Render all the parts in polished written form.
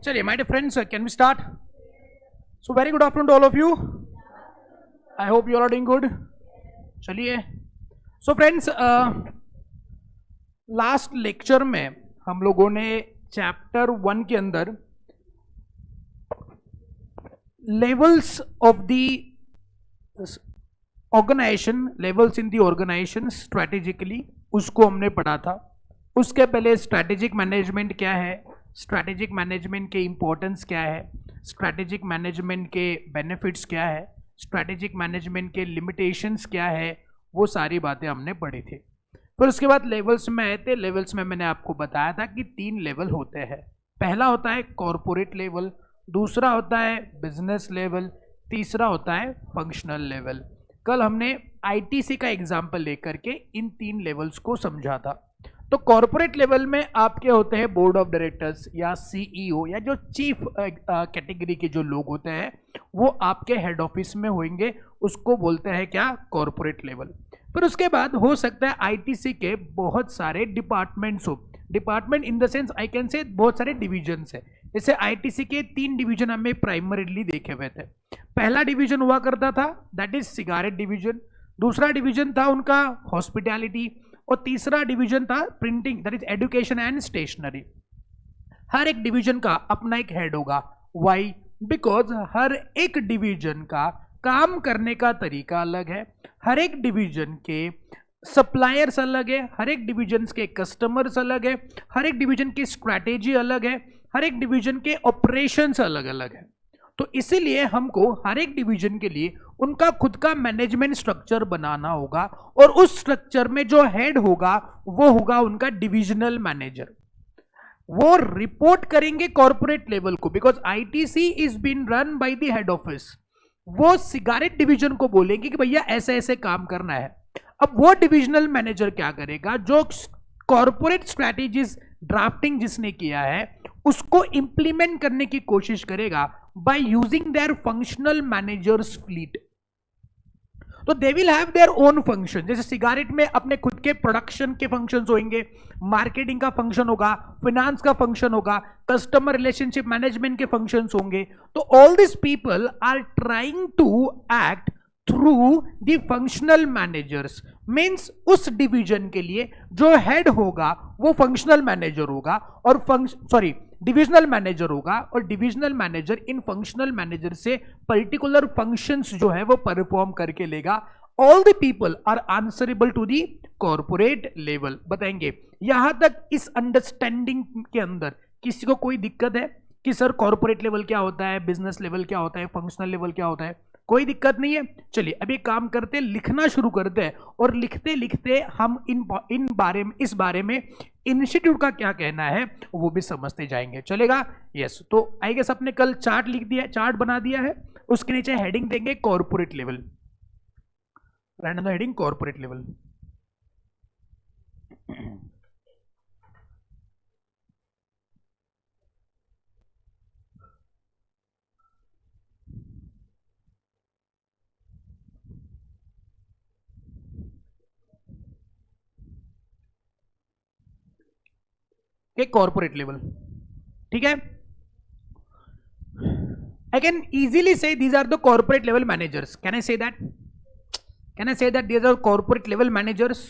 चलिए my dear friends, can we start? So very good afternoon to all of you. I hope you all are doing good. चलिए, so friends, last lecture में हम लोगों ने chapter 1 के अंदर levels of the organisation, levels in the organisation strategically, उसको हमने पढ़ा था. उसके पहले स्ट्रैटेजिक मैनेजमेंट क्या है, स्ट्रैटेजिक मैनेजमेंट के इंपॉर्टेंस क्या है, स्ट्रैटेजिक मैनेजमेंट के बेनिफिट्स क्या है, स्ट्रैटेजिक मैनेजमेंट के लिमिटेशंस क्या है, वो सारी बातें हमने पढ़ी थी. फिर उसके बाद लेवल्स में आए थे. लेवल्स में मैंने आपको बताया था कि 3 लेवल होते हैं. पहला होता है कॉरपोरेट लेवल, दूसरा होता है बिजनेस लेवल, तीसरा होता है फंक्शनल लेवल. कल हमने आईटीसी का एग्जाम्पल लेकर के इन 3 लेवल्स को समझा था. तो कॉरपोरेट लेवल में आपके होते हैं बोर्ड ऑफ डायरेक्टर्स या सीईओ या जो चीफ कैटेगरी के जो लोग होते हैं वो आपके हेड ऑफिस में होंगे, उसको बोलते हैं क्या, कॉरपोरेट लेवल. फिर उसके बाद हो सकता है आईटीसी के बहुत सारे डिपार्टमेंट्स हो. Department in the sense I can से बहुत सारे डिविजन्स है. जैसे आईटीसी के 3 डिवीजन हमें प्राइमरीली देखे हुए थे. पहला डिवीजन हुआ करता था दैट इज सिगारेट डिवीजन, दूसरा डिवीजन था उनका हॉस्पिटैलिटी, और तीसरा डिवीजन था printing that is education and stationery. हर एक डिवीजन का अपना एक हेड होगा. वाई? बिकॉज हर एक डिवीजन का काम करने का तरीका अलग है, हर एक डिवीजन के सप्लायर्स अलग है, हर एक डिवीजन के कस्टमर्स अलग है, हर एक डिवीजन की स्ट्रैटेजी अलग है, हर एक डिवीजन के ऑपरेशंस अलग अलग है. तो इसीलिए हमको हर एक डिवीजन के लिए उनका खुद का मैनेजमेंट स्ट्रक्चर बनाना होगा, और उस स्ट्रक्चर में जो हेड होगा वो होगा उनका डिविजनल मैनेजर. वो रिपोर्ट करेंगे कॉर्पोरेट लेवल को, because ITC is been run by the head office. वो सिगारेट डिवीजन को बोलेंगे कि भैया ऐसे ऐसे काम करना है. अब वो डिविजनल मैनेजर क्या करेगा, जो कॉर्पोरेट स्ट्रैटेजीज ड्राफ्टिंग जिसने किया है उसको इंप्लीमेंट करने की कोशिश करेगा by using their functional managers fleet. तो they will have their own function. जैसे सिगारेट में अपने खुद के प्रोडक्शन के फंक्शंस होंगे, मार्केटिंग का फंक्शन होगा, फाइनेंस का फंक्शन होगा, कस्टमर रिलेशनशिप मैनेजमेंट के फंक्शंस होंगे. तो all this people are trying to act through the functional managers. Means उस डिवीजन के लिए जो हेड होगा वो फंक्शनल मैनेजर होगा, और डिविजनल मैनेजर होगा, और डिविजनल मैनेजर इन फंक्शनल मैनेजर से पर्टिकुलर फंक्शंस जो है वो परफॉर्म करके लेगा. All the people are answerable to the corporate level. बताएंगे यहां तक इस अंडरस्टैंडिंग के अंदर किसी को कोई दिक्कत है कि सर कॉर्पोरेट लेवल क्या होता है, बिजनेस लेवल क्या होता है, फंक्शनल लेवल क्या होता है? कोई दिक्कत नहीं है. चलिए अभी काम करते हैं, लिखना शुरू करते हैं, और लिखते लिखते हम इस बारे में इंस्टीट्यूट का क्या कहना है वो भी समझते जाएंगे. चलेगा? यस. तो आई गेस अपने कल चार्ट लिख दिया, चार्ट बना दिया है, उसके नीचे हेडिंग देंगे corporate level. Random heading corporate level. Corporate level. ठीक है? I can easily say these are the corporate level managers. Can I say that? Can I say that these are corporate level managers?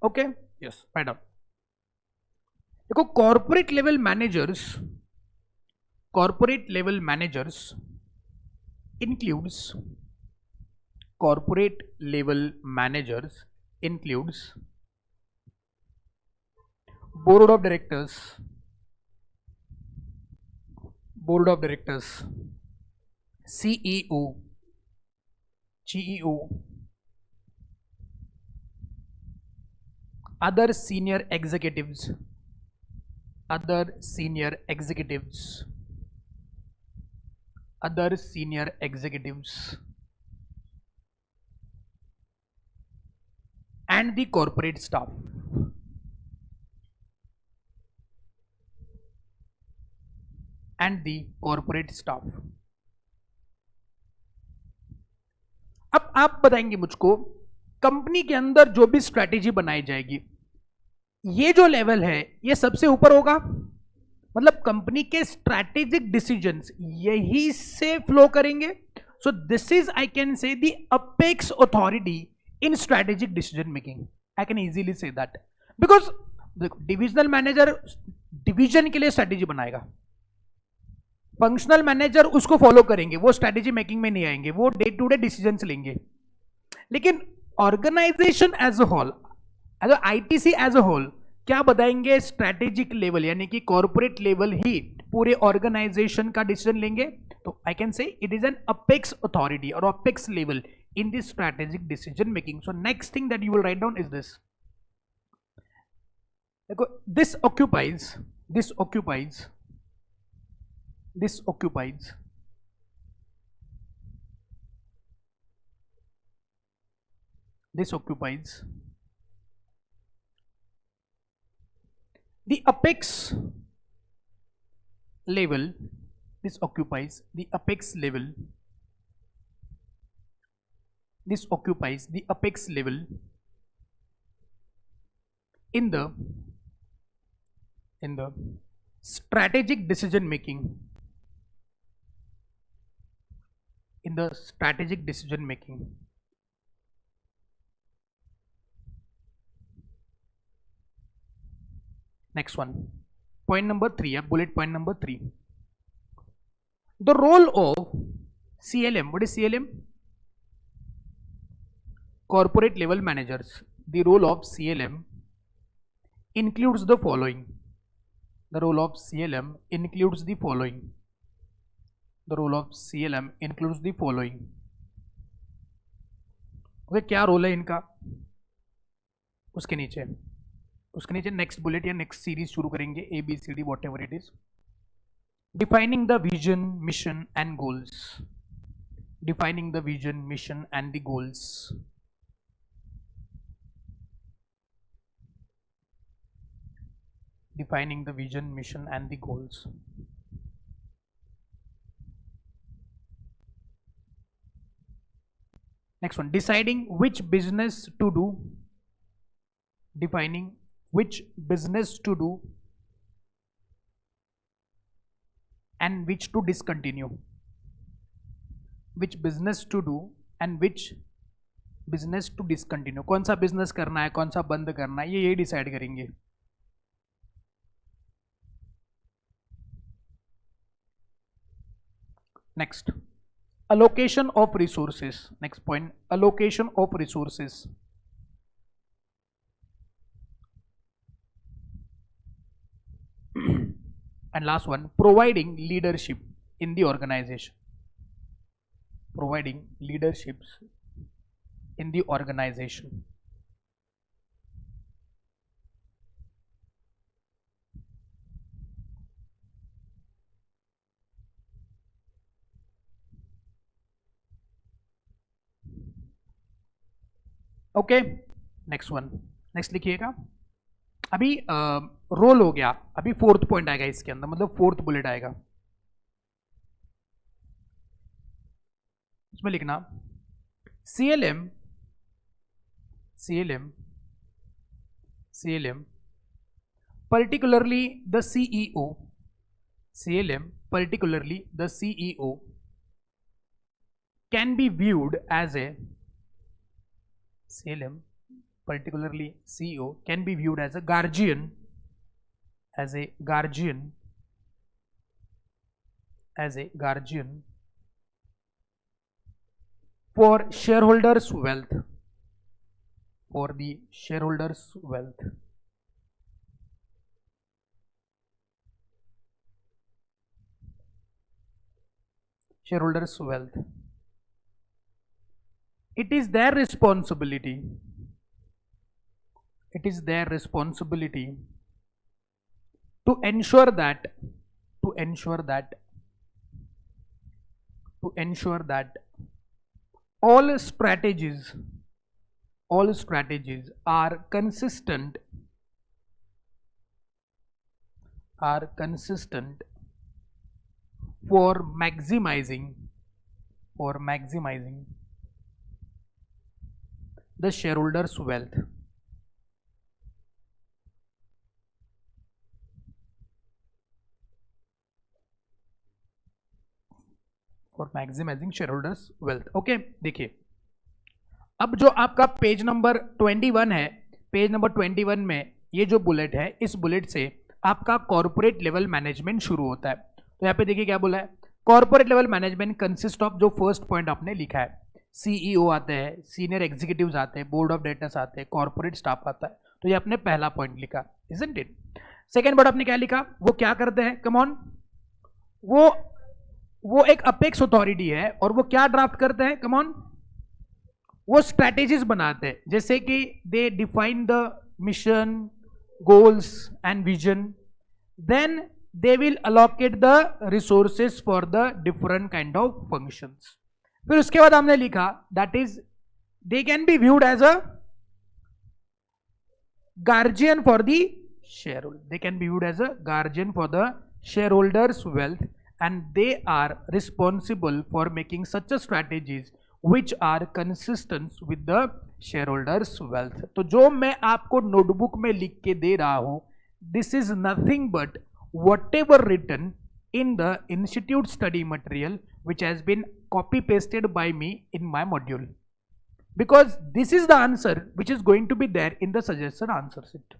Okay, yes, write down. देखो corporate level managers includes corporate level managers includes board of directors, CEO, other senior executives, and the corporate staff. अब आप बताएंगे मुझको, company के अंदर जो भी strategy बनाई जाएगी, ये जो लेवल है ये सबसे ऊपर होगा, मतलब कंपनी के स्ट्रैटेजिक डिसीजंस यही से फ्लो करेंगे. सो दिस इज आई कैन से the apex authority in strategic decision making. I can easily say that because देखो डिविजनल मैनेजर डिवीजन के लिए स्ट्रैटेजी बनाएगा, फंक्शनल मैनेजर उसको फॉलो करेंगे, वो स्ट्रैटेजी मेकिंग में नहीं आएंगे, वो डे टू डे डिसीजंस लेंगे. लेकिन organisation as a whole, as ITC as a whole क्या बताएंगे, स्ट्रैटेजिक लेवल यानी कि कॉर्पोरेट लेवल ही पूरे ऑर्गेनाइजेशन का डिसीजन लेंगे. तो I can say it is an apex authority और apex level in this strategic decision making. So next thing that you will write down is this. देखो this occupies this occupies this occupies this occupies the apex level. This occupies the apex level. This occupies the apex level in the strategic decision making. In the strategic decision making. Next one, point number 3, bullet point number 3. The role of CLM. What is CLM? Corporate level managers. The role of CLM includes the following. The role of CLM includes the following. The role of CLM includes the following. Okay, क्या role है इनका उसके नीचे next bullet या next series शुरू करेंगे, A B C D whatever it is. Defining the vision, mission and goals. Defining the vision, mission and the goals. Defining the vision, mission and the goals. Next one, deciding which business to do. Defining which business to do and which to discontinue. Which business to do and which business to discontinue. कौन सा business करना है, कौन सा बंद करना है, ये डिसाइड करेंगे. Next, allocation of resources. Next point, allocation of resources. And last one, providing leadership in the organization. Providing leaderships in the organization. Okay, next one. Next लिखिएगा. अभी रोल हो गया, अभी फोर्थ पॉइंट आएगा इसके अंदर, मतलब फोर्थ बुलेट आएगा. इसमें लिखना CLM particularly the CEO. CLM particularly the CEO can be viewed as a CLM, particularly CEO, can be viewed as a guardian, for shareholders' wealth, for the shareholders' wealth. Shareholders' wealth. It is their responsibility. It is their responsibility to ensure that all strategies are consistent for maximizing the shareholders' wealth. Maximising shareholders wealth. Okay, देखिए अब जो आपका page number 21 है, page number 21 में ये जो bullet है, इस बुलेट से आपका कॉर्पोरेट लेवल मैनेजमेंट शुरू होता है। तो यहाँ पे देखिए क्या बोला है, corporate level management consist of, जो फर्स्ट पॉइंट आपने लिखा है, सीईओ आते हैं, सीनियर एग्जीक्यूटिव्स आते हैं, बोर्ड ऑफ डायरेक्टर्स आते हैं, कॉर्पोरेट स्टाफ आता है। तो ये आपने पहला पॉइंट लिखा, इजंट इट। सेकेंड पॉइंट आपने क्या लिखा, वो क्या करते हैं, कम ऑन, वो एक अपेक्स अथॉरिटी है और वो क्या ड्राफ्ट करते हैं, कम ऑन, वो स्ट्रैटेजीज बनाते हैं, जैसे कि they define the mission, goals and vision, then they will allocate the resources for the different kind of functions. फिर उसके बाद हमने लिखा that is they can be viewed as a guardian for the shareholder, they can be viewed as a guardian for the shareholders wealth, and they are responsible for making such a strategies which are consistent with the shareholders wealth। तो जो मैं आपको notebook में लिख के दे रहा हूं, this is nothing but whatever written in the institute study material which has been copy pasted by me in my module, because this is the answer which is going to be there in the suggestion answer sheet,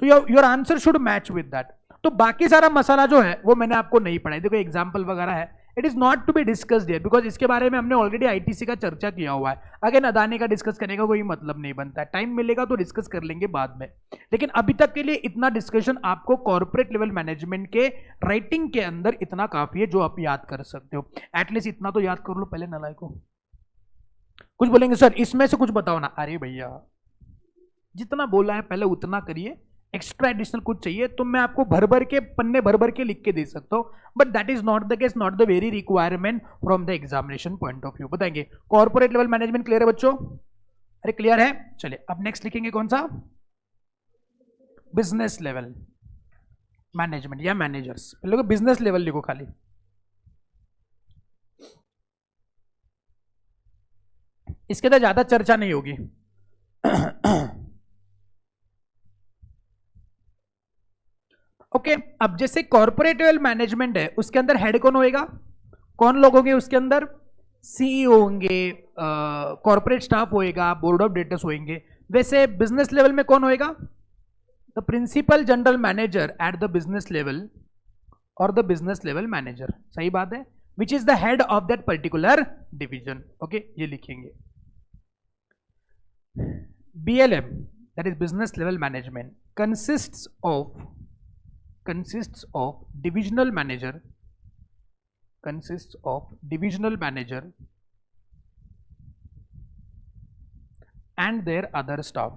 so your answer should match with that। तो बाकी सारा मसाला जो है वो मैंने आपको नहीं पढ़ाया, देखो एग्जाम्पल वगैरह है, it is not to be discussed here, because इसके बारे में हमने ऑलरेडी आईटीसी का चर्चा किया हुआ है। अगेन अदानी का डिस्कस करने का कोई मतलब नहीं बनता है, टाइम मिलेगा तो डिस्कस कर लेंगे बाद में, लेकिन अभी तक के लिए इतना डिस्कशन आपको कॉर्पोरेट लेवल मैनेजमेंट के राइटिंग के अंदर इतना काफी है जो आप याद कर सकते हो। एटलीस्ट इतना तो याद कर लो पहले, नालायक को कुछ बोलेंगे सर इसमें से कुछ बताओ ना, अरे भैया जितना बोला है पहले उतना करिए, एक्स्ट्रा एडिशनल कुछ चाहिए तो मैं आपको भर भर के पन्ने भर भर के लिख के दे सकता हूं, but that is not the case, not the very requirement from the examination point of view. बताएंगे कॉर्पोरेट लेवल मैनेजमेंट क्लियर है बच्चों? अरे क्लियर है, चलिए अब नेक्स्ट लिखेंगे कौन सा, बिजनेस लेवल मैनेजमेंट या मैनेजर्स। पहले बिजनेस लेवल लिखो खाली, इसके अंदर ज्यादा चर्चा नहीं होगी। ओके अब जैसे कॉर्पोरेट लेवल मैनेजमेंट है, उसके अंदर हेड कौन होएगा, कौन लोग होंगे उसके अंदर, सीईओ होंगे, कॉर्पोरेट स्टाफ होएगा, बोर्ड ऑफ डायरेक्टर्स होंगे। वैसे बिजनेस लेवल में कौन होएगा, the principal general manager at the business level और द बिजनेस लेवल मैनेजर, सही बात है, which is the head of that particular division. Okay ये लिखेंगे BLM, that is business level management, consists of divisional manager, and their other staff।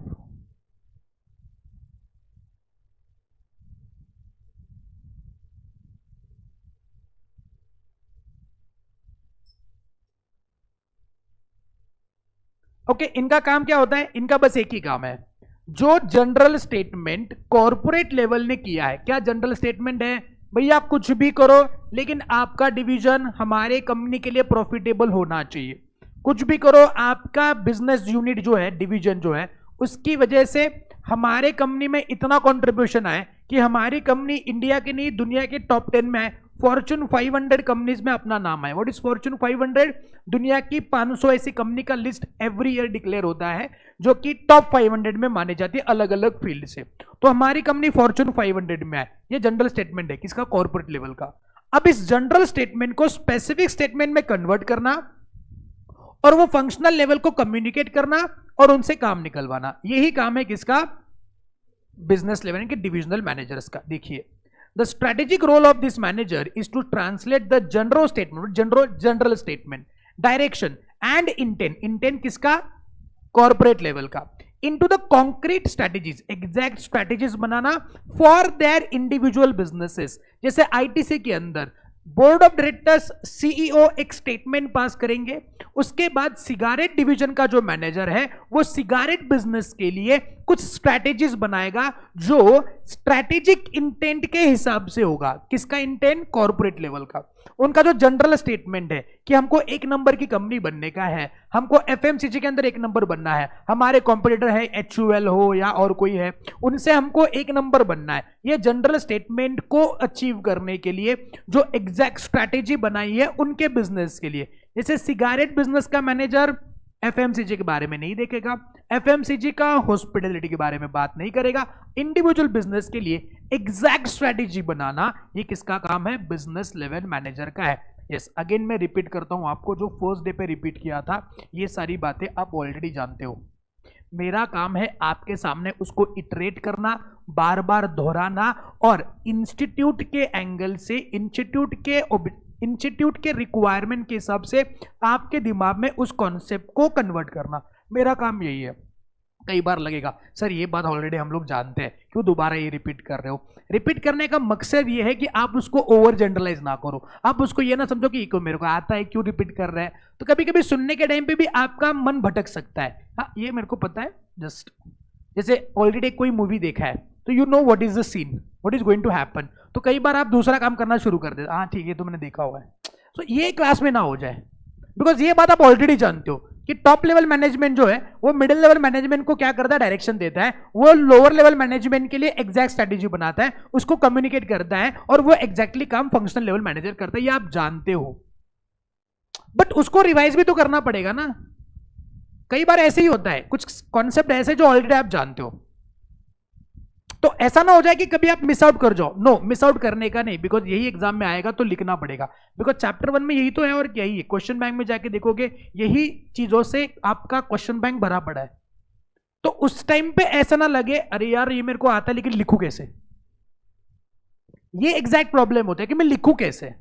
Okay इनका काम क्या होता है, इनका बस एक ही काम है, जो जनरल स्टेटमेंट कॉर्पोरेट लेवल ने किया है, क्या जनरल स्टेटमेंट है, भैया आप कुछ भी करो लेकिन आपका डिवीजन हमारे कंपनी के लिए प्रॉफिटेबल होना चाहिए, कुछ भी करो आपका बिजनेस यूनिट जो है, डिवीजन जो है, उसकी वजह से हमारे कंपनी में इतना कंट्रीब्यूशन आए कि हमारी कंपनी इंडिया की नहीं दुनिया के टॉप 10 में है, फॉर्च्यून 500 कंपनीज में अपना नाम है। What is Fortune 500? दुनिया की 500 ऐसी कंपनी का लिस्ट एवरी ईयर डिक्लेयर होता है जो कि टॉप 500 में मानी जाती है अलग अलग फील्ड से, तो हमारी कंपनी फॉर्च्यून 500 में है। ये जनरल स्टेटमेंट है किसका, कॉर्पोरेट लेवल का। अब इस जनरल स्टेटमेंट को स्पेसिफिक स्टेटमेंट में कन्वर्ट करना और वो फंक्शनल लेवल को कम्युनिकेट करना और उनसे काम निकलवाना, यही काम है किसका, बिजनेस लेवल के डिविजनल मैनेजर्स का। देखिए the strategic role of this manager is to translate the general statement, direction and intent किसका, कॉर्पोरेट लेवल का, into the concrete strategies, exact strategies बनाना फॉर देयर इंडिविजुअल बिजनेसेस। जैसे ITC के अंदर board of directors, CEO एक statement pass करेंगे, उसके बाद सिगारेट डिवीजन का जो मैनेजर है वो सिगारेट बिजनेस के लिए कुछ स्ट्रैटेजीज बनाएगा जो स्ट्रैटेजिक इंटेंट के हिसाब से होगा। किसका इंटेंट, कॉर्पोरेट लेवल का। उनका जो जनरल स्टेटमेंट है कि हमको एक नंबर की कंपनी बनने का है, हमको एफएमसीजी के अंदर एक नंबर बनना है, हमारे कॉम्पिटिटर है एचयूएल हो या और कोई है, उनसे हमको एक नंबर बनना है, ये जनरल स्टेटमेंट को अचीव करने के लिए जो एग्जैक्ट स्ट्रैटेजी बनाई है उनके बिजनेस के लिए। जैसे सिगारेट बिजनेस का मैनेजर एफएमसीजी के बारे में नहीं देखेगा, एफएमसीजी का हॉस्पिटैलिटी के बारे में बात नहीं करेगा। इंडिविजुअल बिजनेस के लिए एग्जैक्ट स्ट्रेटेजी बनाना ये किसका काम है? बिजनेस लेवल मैनेजर का है। यस, अगेन मैं रिपीट करता हूं आपको, जो फर्स्ट डे पे रिपीट किया था, ये सारी बातें आप ऑलरेडी जानते हो। मेरा काम है आपके सामने उसको इटरेट करना, बार बार दोहराना और इंस्टीट्यूट के एंगल से, इंस्टीट्यूट के रिक्वायरमेंट के हिसाब से आपके दिमाग में उस कॉन्सेप्ट को कन्वर्ट करना। मेरा काम यही है। कई बार लगेगा सर ये बात ऑलरेडी हम लोग जानते हैं, क्यों दोबारा ये रिपीट कर रहे हो? रिपीट करने का मकसद ये है कि आप उसको ओवर जनरलाइज ना करो, आप उसको ये ना समझो कि मेरे को आता है क्यों रिपीट कर रहे हैं। तो कभी कभी सुनने के टाइम पे भी आपका मन भटक सकता है। हाँ, ये मेरे को पता है। जस्ट जैसे ऑलरेडी कोई मूवी देखा है तो you know what is the scene, what is going to happen, तो कई बार आप दूसरा काम करना शुरू कर देते, हाँ ठीक है तो मैंने देखा हुआ है। तो ये क्लास में ना हो जाए, बिकॉज ये बात आप ऑलरेडी जानते हो कि टॉप लेवल मैनेजमेंट जो है वो मिडिल लेवल मैनेजमेंट को क्या करता है? डायरेक्शन देता है। वो लोअर लेवल मैनेजमेंट के लिए एग्जैक्ट स्ट्रेटेजी बनाता है, उसको कम्युनिकेट करता है और वो एग्जैक्टली काम फंक्शनल लेवल मैनेजर करता है। ये आप जानते हो, बट उसको रिवाइज भी तो करना पड़ेगा ना। कई बार ऐसे ही होता है, कुछ कॉन्सेप्ट ऐसे जो ऑलरेडी आप जानते हो, तो ऐसा ना हो जाए कि कभी आप मिस आउट कर जाओ। नो, मिस आउट करने का नहीं, बिकॉज यही एग्जाम में आएगा तो लिखना पड़ेगा, बिकॉज चैप्टर 1 में यही तो है और क्या ही है। क्वेश्चन बैंक में जाके देखोगे यही चीजों से आपका क्वेश्चन बैंक भरा पड़ा है। तो उस टाइम पे ऐसा ना लगे अरे यार ये मेरे को आता है लेकिन लिखूं कैसे। ये एग्जैक्ट प्रॉब्लम होता है कि मैं लिखूं कैसे।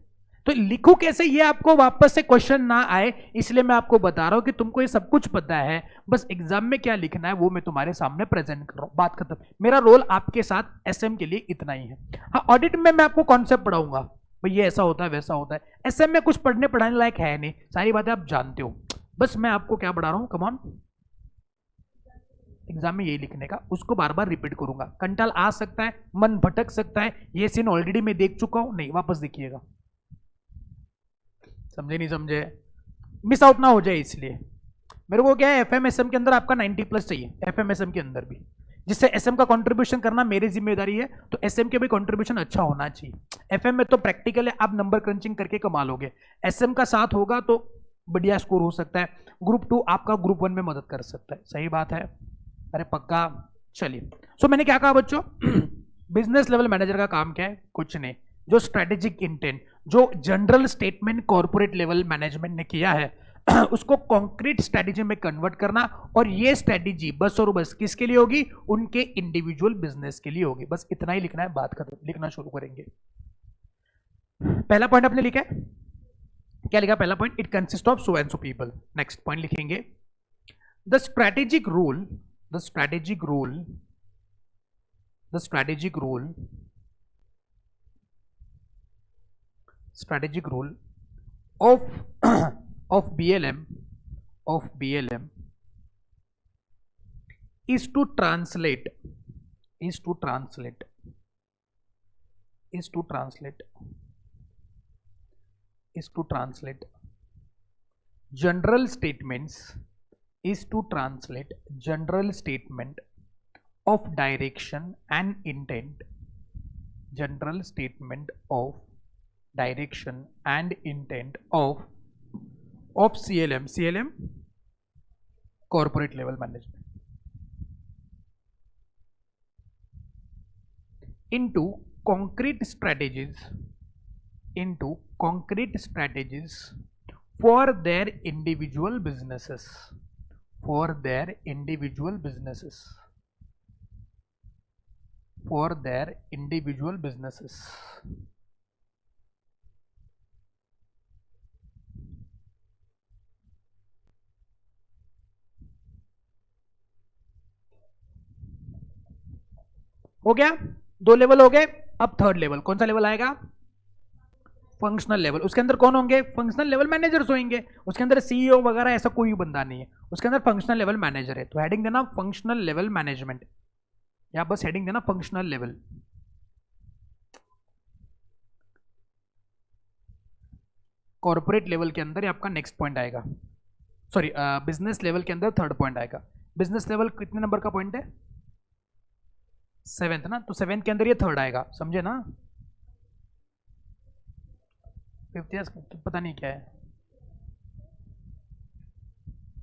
तो लिखूं कैसे ये आपको वापस से क्वेश्चन ना आए, इसलिए मैं आपको बता रहा हूं कि तुमको ये सब कुछ पता है, बस एग्जाम में क्या लिखना है वो मैं तुम्हारे सामने प्रेजेंट कर रहा हूं। बात खत्म। मेरा रोल आपके साथ एसएम के लिए इतना ही है। हाँ, ऑडिट में मैं आपको कॉन्सेप्ट पढ़ाऊंगा, भाई ये ऐसा होता है वैसा होता है। एसएम में कुछ पढ़ाने लायक है नहीं, सारी बातें आप जानते हो। बस मैं आपको क्या पढ़ा रहा हूं, कम ऑन, एग्जाम में यही लिखने का, उसको बार बार रिपीट करूंगा। कंटाल आ सकता है, मन भटक सकता है, ये सीन ऑलरेडी मैं देख चुका हूं, नहीं वापस देखिएगा। समझे नहीं समझे? मिस आउट ना हो जाए इसलिए। मेरे को क्या है, एफएमएसएम के अंदर आपका 90+ चाहिए, एफएमएसएम के अंदर भी, जिससे एसएम का कंट्रीब्यूशन करना मेरी जिम्मेदारी है, तो एसएम के भी कंट्रीब्यूशन अच्छा होना चाहिए। एफएम में तो प्रैक्टिकल है, आप नंबर क्रंचिंग करके कमा लोगे। एसएम का साथ होगा तो बढ़िया स्कोर हो सकता है। ग्रुप 2 आपका ग्रुप 1 में मदद कर सकता है। सही बात है? अरे पक्का। चलिए, सो मैंने क्या कहा बच्चों, बिजनेस लेवल मैनेजर का काम क्या है? कुछ नहीं, जो स्ट्रेटेजिक इंटेंट, जो general statement corporate level management ने किया है उसको कॉन्क्रीट स्ट्रेटेजी में कन्वर्ट करना। और ये स्ट्रेटेजी बस और बस किसके लिए होगी? उनके इंडिविजुअल बिजनेस के लिए होगी। बस इतना ही लिखना है, बात खत्म। लिखना शुरू करेंगे। पहला पॉइंट आपने लिखा है, क्या लिखा? पहला point, it consist of so and so people. Next point लिखेंगे, the strategic rule, the strategic rule, the strategic rule, strategic rule of of BLM is to translate general statements, is to translate general statement of direction and intent, general statement of direction and intent of CLM corporate level management into concrete strategies for their individual businesses, हो गया? 2 level हो गए। अब third level, कौन सा level आएगा? Functional level. उसके अंदर कौन होंगे? फंक्शनल लेवल मैनेजर्स होंगे। उसके अंदर सीईओ वगैरह ऐसा कोई बंदा नहीं है, उसके अंदर फंक्शनल लेवल मैनेजर है। तो हेडिंग देना फंक्शनल लेवल मैनेजमेंट, या बस हेडिंग देना फंक्शनल लेवल। कॉर्पोरेट लेवल के अंदर ये आपका नेक्स्ट पॉइंट आएगा, सॉरी बिजनेस लेवल के अंदर थर्ड पॉइंट आएगा। बिजनेस लेवल कितने नंबर का पॉइंट है? 7th ना, तो 7th के अंदर ये थर्ड आएगा, समझे ना? 5th या पता नहीं क्या है।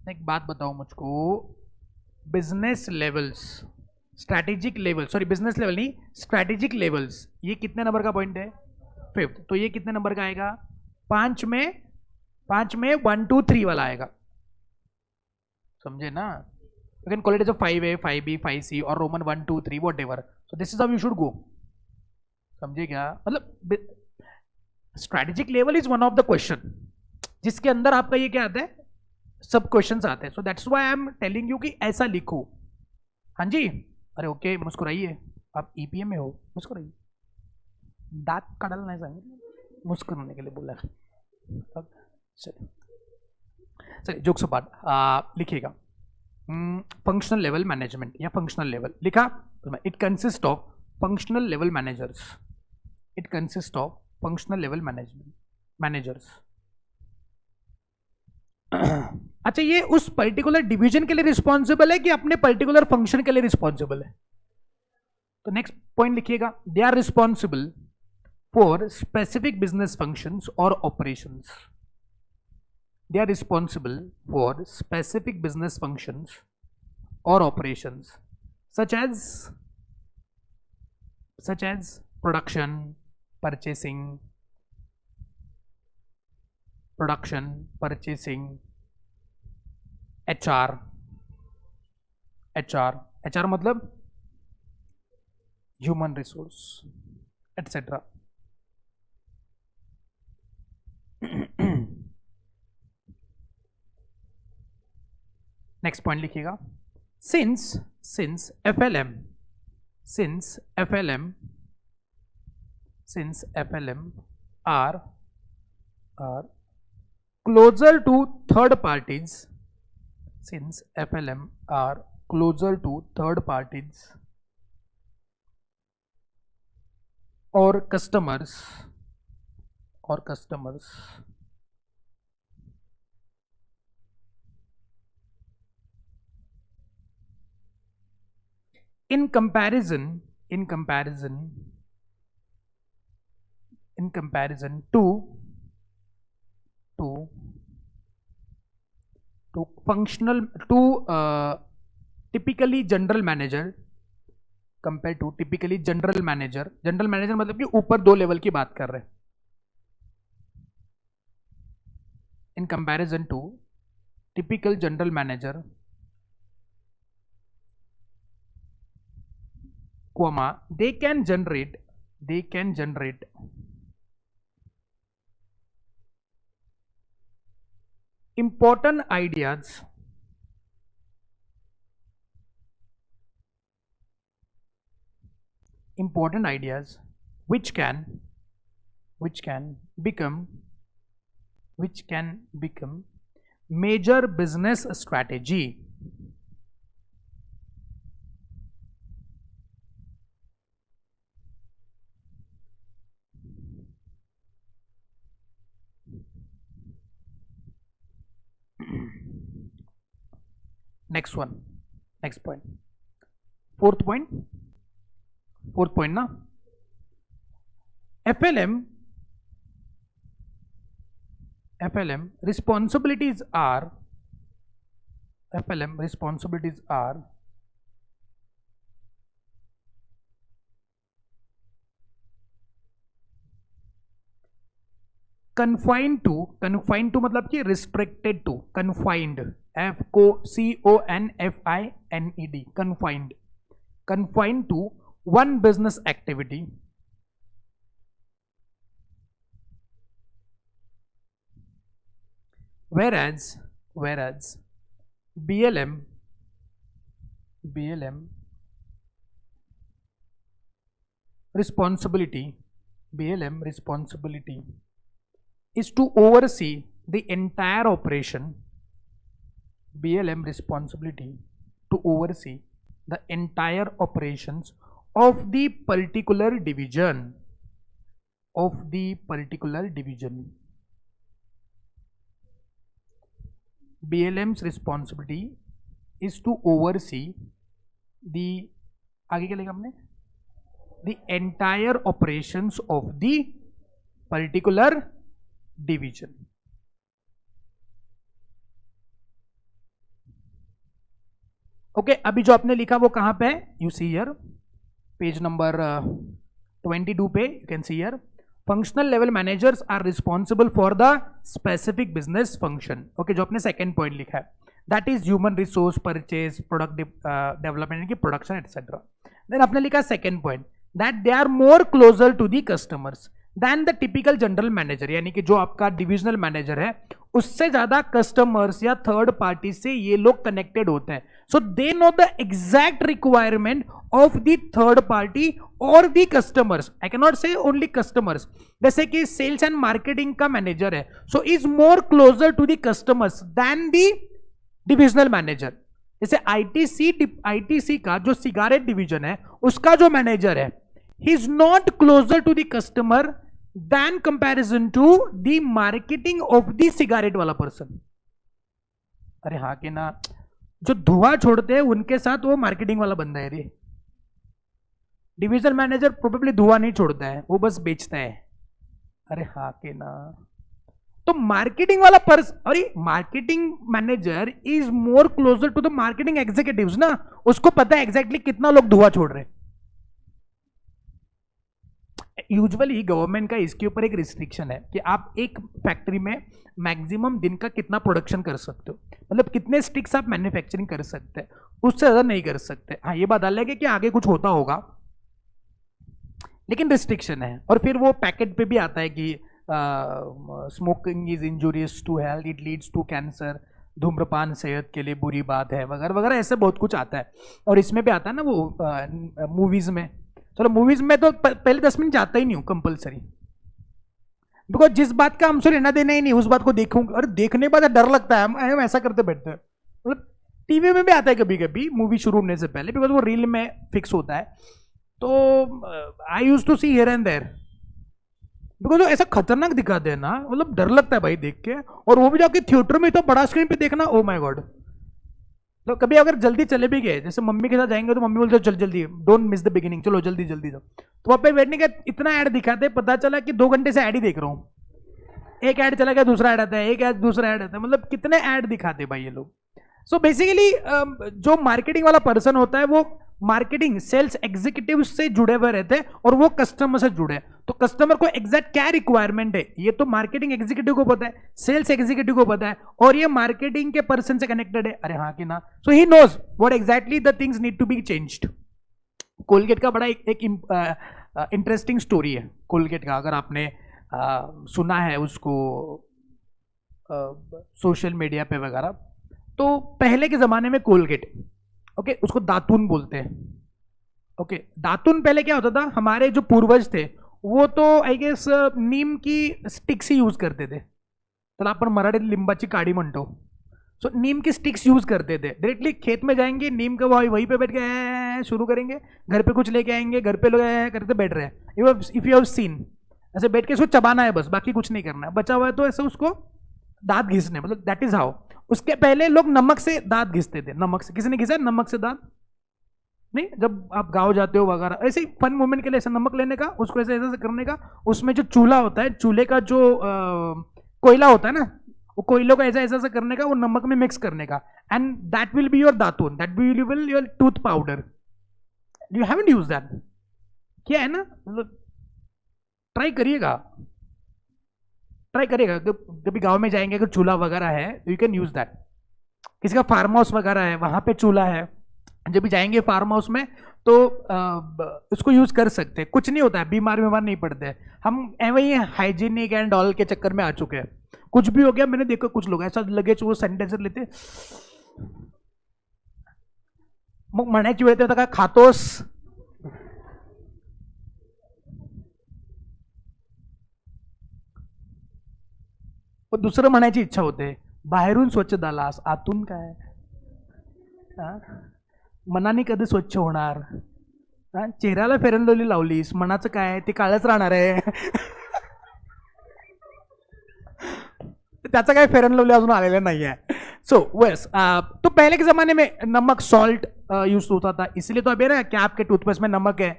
एक बात बताओ मुझको, business levels, strategic level, sorry business level नहीं, स्ट्रैटेजिक लेवल्स, ये कितने नंबर का पॉइंट है? 5th। तो ये कितने नंबर का आएगा? 5 में 1 2 3 वाला आएगा, समझे ना? You can call it as a 5A, 5B, 5C और Roman 1 2 3 whatever. So this is how you should go. समझे क्या? मतलब strategic level is one of the question जिसके अंदर आपका ये क्या आता है, सब क्वेश्चंस आते हैं। So that's why I am telling you कि ऐसा लिखो। हाँ जी, अरे ओके, मुस्कुराइए, आप ईपीएम में हो, मुस्कुराइए, दांत का डालना है संग, मुस्कुराने के लिए बोला। चलिए जोक्स अपार्ट, लिखिएगा फंक्शनल लेवल मैनेजमेंट या फंक्शनल लेवल लिखा। It consist of functional level managers, it consist of functional level managers. अच्छा, ये उस पर्टिकुलर डिवीजन के लिए रिस्पॉन्सिबल है कि अपने पर्टिकुलर फंक्शन के लिए रिस्पॉन्सिबल है? तो नेक्स्ट पॉइंट लिखिएगा, they are responsible for specific business functions और operations. They are responsible for specific business functions or operations such as production, purchasing, HR मतलब human resource etc. Next point लिखिएगा, since FLM are closer to third parties, since FLM are closer to third parties or customers in comparison to functional to typically general manager, compared to typically general manager मतलब कि ऊपर 2 level की बात कर रहे हैं। in comparison to typical general manager, comma, they can generate important ideas which can become major business strategy. next point, fourth point ना, FLM responsibilities are confined to मतलब कि restricted to, confined, confined to one business activity, whereas BLM responsibility is to oversee the entire operation. BLM responsibility to oversee the entire operations of the particular division. BLM's responsibility is to oversee the, आगे क्या लिखा हमने, the entire operations of the particular division. Okay अभी जो आपने लिखा वो कहां पे है, you see here page number 22 पे, you can see here functional level managers are responsible for the specific business function. Okay जो आपने सेकेंड पॉइंट लिखा है that is human resource, purchase, product development की प्रोडक्शन एटसेट्रा. देन आपने लिखा second point that they are more closer to the customers than the typical general manager, यानी कि जो आपका डिविजनल मैनेजर है उससे ज्यादा कस्टमर्स या थर्ड पार्टी से ये लोग कनेक्टेड होते हैं. So they know the exact requirement of the third party और the customers. I can not say only customers. जैसे कि सेल्स एंड मार्केटिंग का मैनेजर है, so is more closer to the customers than the divisional manager. जैसे ITC का जो cigarette division है उसका जो मैनेजर है he is not closer to the customer than comparison to the marketing of the cigarette वाला person. अरे हाँ कि ना, जो धुआं छोड़ते हैं उनके साथ वो मार्केटिंग वाला बंदा है रे. डिविजनल मैनेजर प्रोबेबली धुआं नहीं छोड़ता है, वो बस बेचता है. अरे हाँ कि ना, तो मार्केटिंग वाला पर्सन, अरे marketing manager is more closer to the marketing executives ना, उसको पता है एग्जैक्टली कितना लोग धुआं छोड़ रहे हैं. यूजुअली गवर्नमेंट का इसके ऊपर एक रिस्ट्रिक्शन है कि आप एक फैक्ट्री में मैक्सिमम दिन का कितना प्रोडक्शन कर सकते हो, मतलब कितने स्टिक्स आप मैन्युफैक्चरिंग कर सकते हैं, उससे ज्यादा नहीं कर सकते. हाँ ये बात अलग है कि आगे कुछ होता होगा, लेकिन रिस्ट्रिक्शन है. और फिर वो पैकेट पे भी आता है कि smoking is injurious to health, it leads to cancer, धूम्रपान सेहत के लिए बुरी बात है, वगैरह वगैरह ऐसे बहुत कुछ आता है. और इसमें भी आता है ना वो मूवीज में. चलो मूवीज में तो पहले 10 मिनट जाता ही नहीं हूं कंपलसरी, बिकॉज जिस बात का हमसे लेना देना ही नहीं उस बात को देखूंगा, और देखने के बाद डर लगता है, हम ऐसा करते बैठते हैं. मतलब टीवी में भी आता है कभी कभी मूवी शुरू होने से पहले, बिकॉज वो रील में फिक्स होता है. तो I use to see here and there, because वो ऐसा खतरनाक दिखाते हैं ना, मतलब डर लगता है भाई देख के. और वो भी जाके थिएटर में तो बड़ा स्क्रीन पे देखना, ओ माय गॉड. तो कभी अगर जल्दी चले भी गए, जैसे मम्मी के साथ जाएंगे तो मम्मी बोलते चल जल्दी, डोंट मिस द बिगिनिंग, चलो जल्दी जल्दी जाओ. तो वहाँ पे बैठने का इतना ऐड दिखाते, पता चला कि 2 घंटे से ऐड ही देख रहा हूँ. एक ऐड चला गया, दूसरा ऐड आता है, एक ऐड दूसरा ऐड आता है, मतलब कितने ऐड दिखाते भाई ये लोग. सो बेसिकली जो मार्केटिंग वाला पर्सन होता है वो मार्केटिंग सेल्स एग्जीक्यूटिव से जुड़े हुए रहते हैं और वो कस्टमर से जुड़े. तो कस्टमर को एग्जैक्ट क्या रिक्वायरमेंट है ये तो मार्केटिंग एग्जीक्यूटिव को पता है, सेल्स एग्जीक्यूटिव को पता है, और ये मार्केटिंग के पर्सन से कनेक्टेड है. अरे हाँ कि ना, so he knows what exactly the things need to be changed. Colgate का बड़ा एक इंटरेस्टिंग स्टोरी है कोलगेट का, अगर आपने सुना है उसको सोशल मीडिया पे वगैरह. तो पहले के जमाने में कोलगेट, ओके उसको दातुन बोलते हैं. ओके दातुन पहले क्या होता था, हमारे जो पूर्वज थे वो तो आई गेस नीम की स्टिक्स ही यूज करते थे. तर आपण मराठीत लिंबाची काडी म्हणतो. सो नीम की स्टिक्स यूज करते थे. डायरेक्टली खेत में जाएंगे, नीम का वहीं पे बैठ के शुरू करेंगे, घर पे कुछ लेके आएंगे, घर पे लोग करते बैठ रहे हैं. इफ यू हैव सीन, ऐसे बैठ के इसको चबाना है बस, बाकी कुछ नहीं करना है. बचा हुआ है तो ऐसे उसको दांत घिसने, मतलब दैट इज हाउ. उसके पहले लोग नमक से दांत घिसते थे. नमक से, किसी ने घिसा नमक से दांत नहीं? जब आप गांव जाते हो वगैरह, ऐसे ही फन मोमेंट के लिए ऐसा नमक लेने का, उसको ऐसे ऐसे करने का, उसमें जो चूल्हा होता है, चूल्हे का जो कोयला होता है ना, वो कोयलों का ऐसा ऐसा करने का, वो नमक में मिक्स करने का, and that will be your datun, that will your tooth powder. You haven't use that, क्या है ना, मतलब ट्राई करिएगा, ट्राई करिएगा. कभी गांव में जाएंगे अगर चूल्हा वगैरह है यू कैन यूज दैट. किसी का फार्म हाउस वगैरह है वहां पे चूल्हा है, जब भी जाएंगे फार्म हाउस में तो उसको यूज कर सकते हैं, कुछ नहीं होता है, बीमार नहीं पड़ते. हम वही हाइजीनिक एंड ऑल के चक्कर में आ चुके हैं. कुछ भी हो गया, मैंने देखा कुछ लोग ऐसा लगे वो सैनिटाइजर लेते, मग म्हणायची वेळ येते का खातोस. पण दुसरं म्हणायची इच्छा होते, बाहेरून स्वच्छ झालास, आतून काय, मनाने कधी स्वच्छ होणार. चेहऱ्याला फेरनलवली लावलीस, मनाचं काय, ते काळच राहणार आहे. त्याचं काय फेरनलवली अजून आलेलं नाही आहे. सो वैस तो पहले के जमाने में नमक सॉल्ट यूज होता था, इसलिए तो अभी ना क्या आपके टूथपेस्ट में नमक है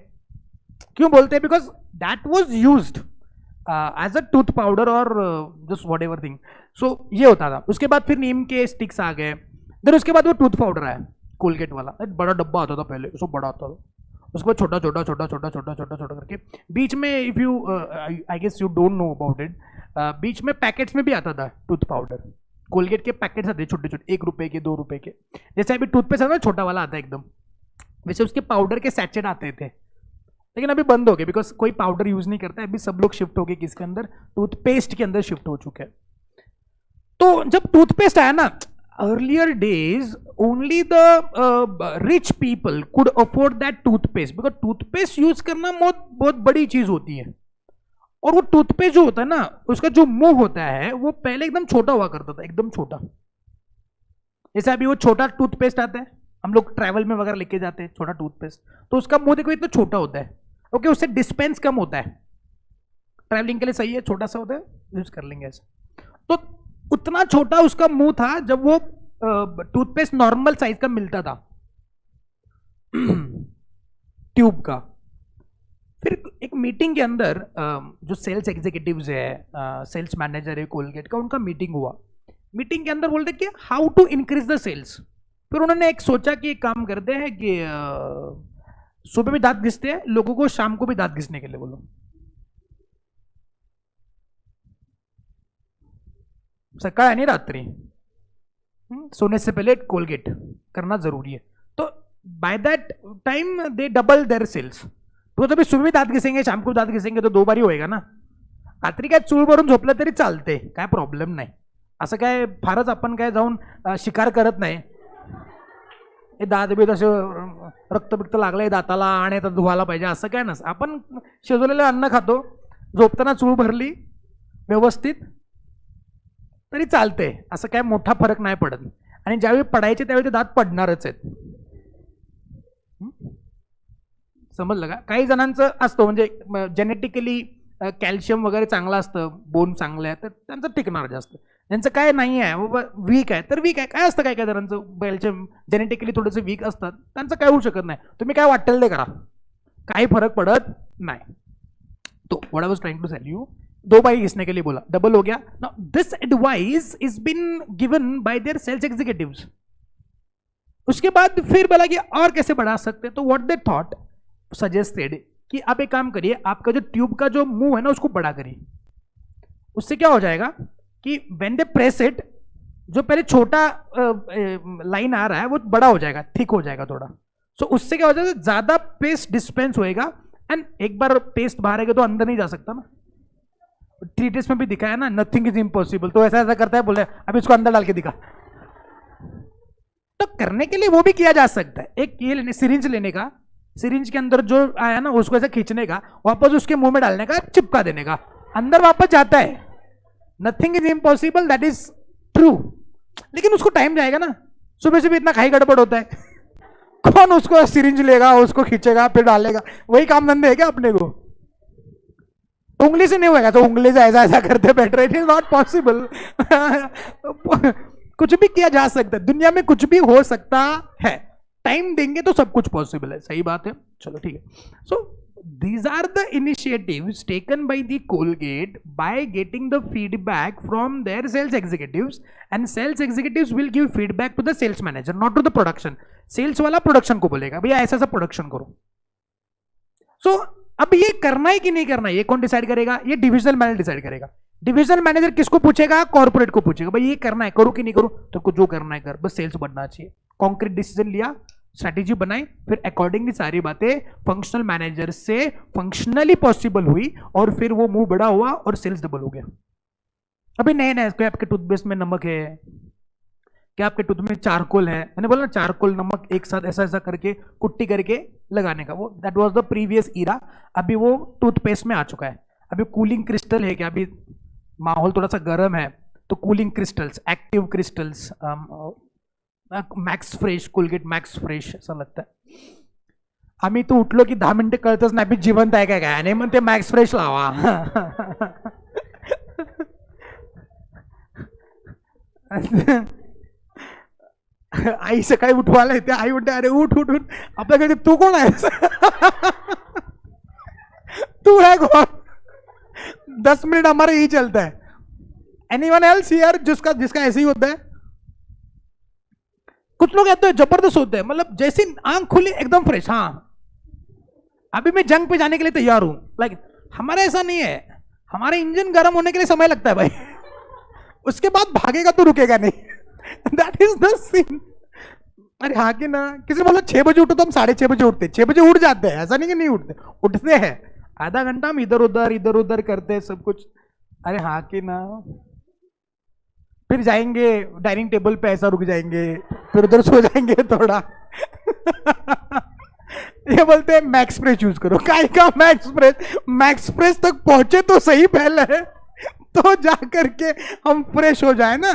क्यों बोलते हैं, because that was used as a tooth powder और just whatever thing. So ये होता था. उसके बाद फिर नीम के स्टिक्स आ गए, देन उसके बाद वो टूथ पाउडर आया कोलगेट वाला. बड़ा डब्बा आता था पहले, उसको बड़ा आता था. उसके बाद छोटा छोटा छोटा छोटा छोटा छोटा छोटा करके बीच में, if you I guess you don't know about it, बीच में पैकेट्स में भी आता था टूथ पाउडर. कोलगेट के पैकेट्स आते छोटे छोटे, 1 रुपए के 2 रुपए के. जैसे अभी टूथपेस्ट आता है छोटा वाला आता है एकदम, वैसे उसके पाउडर के सैचेट आते थे. लेकिन अभी बंद हो गए बिकॉज कोई पाउडर यूज नहीं करता है. अभी सब लोग शिफ्ट हो गए किसके अंदर, टूथपेस्ट के अंदर शिफ्ट हो चुके हैं. तो जब टूथपेस्ट आया ना, earlier days only the rich people could afford that toothpaste, because toothpaste use करना बहुत बहुत बड़ी चीज होती है. और वो टूथपेस्ट जो होता है ना, उसका जो मुंह होता है वो पहले एकदम छोटा हुआ करता था, एकदम छोटा. जैसे अभी वो छोटा टूथपेस्ट आता है, हम लोग ट्रैवल में वगैरह लेके जाते हैं छोटा टूथपेस्ट, तो उसका मुंह देखो इतना छोटा होता है. ओके, उससे डिस्पेंस कम होता है, ट्रैवलिंग के लिए सही है, छोटा सा होता है, यूज कर लेंगे ऐसे. तो उतना छोटा उसका मुंह था जब वो टूथपेस्ट नॉर्मल साइज का मिलता था ट्यूब का. फिर एक मीटिंग के अंदर जो सेल्स एग्जीक्यूटिव्स है, सेल्स मैनेजर है कोलगेट का, उनका मीटिंग हुआ. मीटिंग के अंदर बोलते कि how to increase the sales. फिर उन्होंने एक सोचा कि एक काम करते हैं कि सुबह भी दांत घिसते हैं लोगों को, शाम को भी दांत घिसने के लिए बोलो. सकाळ आणि रात्री सोने से पहले कोलगेट करना जरूरी है. तो by that time they double their sales. तो अभी सुबह भी दांत घिसेंगे, शाम को दांत घिसेंगे, तो 2 बारी होएगा ना. रात्री काय चूळ भरून झोपलं तरी चालते, काय प्रॉब्लेम नाही. असं काय फारच आपण काय जाऊन शिकार करत नाही. हे दात बी तसे रक्तबिक्त लागलंय दाताला आणि आता धुवायला पाहिजे असं काय नसतं. आपण शिजवलेलं अन्न खातो, झोपताना चूळ भरली व्यवस्थित तरी चालते, असं काय मोठा फरक नाही पडत. आणि ज्यावेळी पडायचे त्यावेळी ते दात पडणारच आहेत. समजलं का? काही जणांचं असतं म्हणजे जेनेटिकली कॅल्शियम वगैरे चांगलं असतं, बोन चांगलं आहे तर त्यांचं टिकणार जास्त. त्यांचं काय नाही आहे वीक आहे तर वीक आहे. काय असतं काय काय जणांचं कॅल्शियम जेनेटिकली थोडंसं वीक असतात, त्यांचं काय होऊ शकत नाही. तुम्ही काय वाटेल ते करा, काही फरक पडत नाही. तो what I was trying to tell you, 2 बारी घिसने के लिए बोला, डबल हो गया. Now this advice is been given by their sales executives. उसके बाद फिर बोला कि और कैसे बढ़ा सकते हैं. तो व्हाट दे थॉट सजेस्टेड कि आप एक काम करिए, आपका जो ट्यूब का जो मुंह है ना उसको बड़ा करिए. उससे क्या हो जाएगा कि व्हेन दे प्रेस इट, जो पहले छोटा लाइन आ रहा है वो बड़ा हो जाएगा, थिक हो जाएगा थोड़ा. सो उससे क्या हो जाएगा, ज्यादा पेस्ट डिस्पेंस होएगा. एंड एक बार पेस्ट बाहर आएगा तो अंदर नहीं जा सकता ना. ट्रीटेस्ट में भी दिखाया ना, नथिंग इज इम्पॉसिबल. तो ऐसा ऐसा करता है, बोले अब इसको अंदर डाल के दिखा. तो करने के लिए वो भी किया जा सकता है. एक ये लेने, सिरिंज लेने का, सिरिंज के अंदर जो आया ना उसको ऐसे खींचने का, वापस उसके मुंह में डालने का, चिपका देने का, अंदर वापस जाता है. Nothing is impossible, that is true. लेकिन उसको टाइम जाएगा ना, सुबह सुबह इतना खाई गड़बड़ होता है. कौन उसको सिरिंज लेगा, उसको खींचेगा फिर डालेगा. वही काम धंधे है क्या अपने को? उंगली से नहीं होगा तो उंगली से ऐसा ऐसा करते बैठे, इट इज नॉट पॉसिबल. कुछ भी किया जा सकता है, दुनिया में कुछ भी हो सकता है. टाइम देंगे तो सब कुछ पॉसिबल है. सही बात है, चलो ठीक है. सो these are the initiatives taken by the Colgate by getting the feedback from their sales executives, and sales executives will give feedback to the sales manager, not to the production. Sales वाला production को बोलेगा भैया ऐसा ऐसा production करो. So अब ये करना है कि नहीं करना है, ये कौन डिसाइड करेगा? ये डिविजनल मैनेजर डिसाइड करेगा. डिविजनल मैनेजर किसको पूछेगा? कॉर्पोरेट को पूछेगा, भाई ये करना है, करो कि नहीं करो? तो जो करना है कर, बस सेल्स बढ़ना चाहिए. कॉन्क्रीट डिसीजन लिया, स्ट्रैटेजी बनाई, फिर अकॉर्डिंगली सारी बातें फंक्शनल मैनेजर से फंक्शनली पॉसिबल हुई, और फिर वो मुंह बड़ा हुआ और सेल्स डबल हो गया. अभी नए नए क्या आपके टूथपेस्ट में नमक है, क्या आपके टूथ में चारकोल है, मैंने बोला ना चारकोल नमक एक साथ ऐसा ऐसा करके कुट्टी करके लगाने का, वो that was the previous era. अभी वो टूथपेस्ट में आ चुका है. अभी कूलिंग क्रिस्टल है, क्या अभी माहौल थोड़ा सा गर्म है तो cooling crystals, active crystals, max fresh, Colgate max fresh असं लगता है. आम्ही तो उठलो की 10 मिनिटं कळतच नाही जिवंत आहे काय काय, आणि मग ते मॅक्स फ्रेश लावा. आई सकाळी उठवायला येते, आई म्हणते अरे उठ उठ उठ, आपल्याकडे तू कोण आहेस? तू है कौन? 10 मिनट हमारा यही चलता है. एनीवन एल्स हियर जिसका जिसका ऐसे ही होता है? कुछ लोग ऐसे जबरदस्त होते हैं, मतलब जैसी आंख खुली एकदम फ्रेश. हाँ अभी मैं जंग पे जाने के लिए तैयार हूं. लाइक हमारा ऐसा नहीं है, हमारे इंजन गर्म होने के लिए समय लगता है भाई. उसके बाद भागेगा तो रुकेगा नहीं. That is the scene. अरे हाँ कि ना, किसी बोला 6 बजे उठो तो हम 6:30 बजे उठते. 6 बजे उठ जाते हैं, ऐसा नहीं कि नहीं उठते, उठते हैं. आधा घंटा हम इधर उधर करते हैं सब कुछ. अरे हाँ कि ना. फिर जाएंगे डाइनिंग टेबल पे, ऐसा रुक जाएंगे, फिर उधर सो जाएंगे थोड़ा. ये बोलते हैं मैक्स फ्रेश यूज करो. काय का मैक्स फ्रेश? मैक्स फ्रेश तक पहुंचे तो सही पहले, तो जा करके हम फ्रेश हो जाए ना.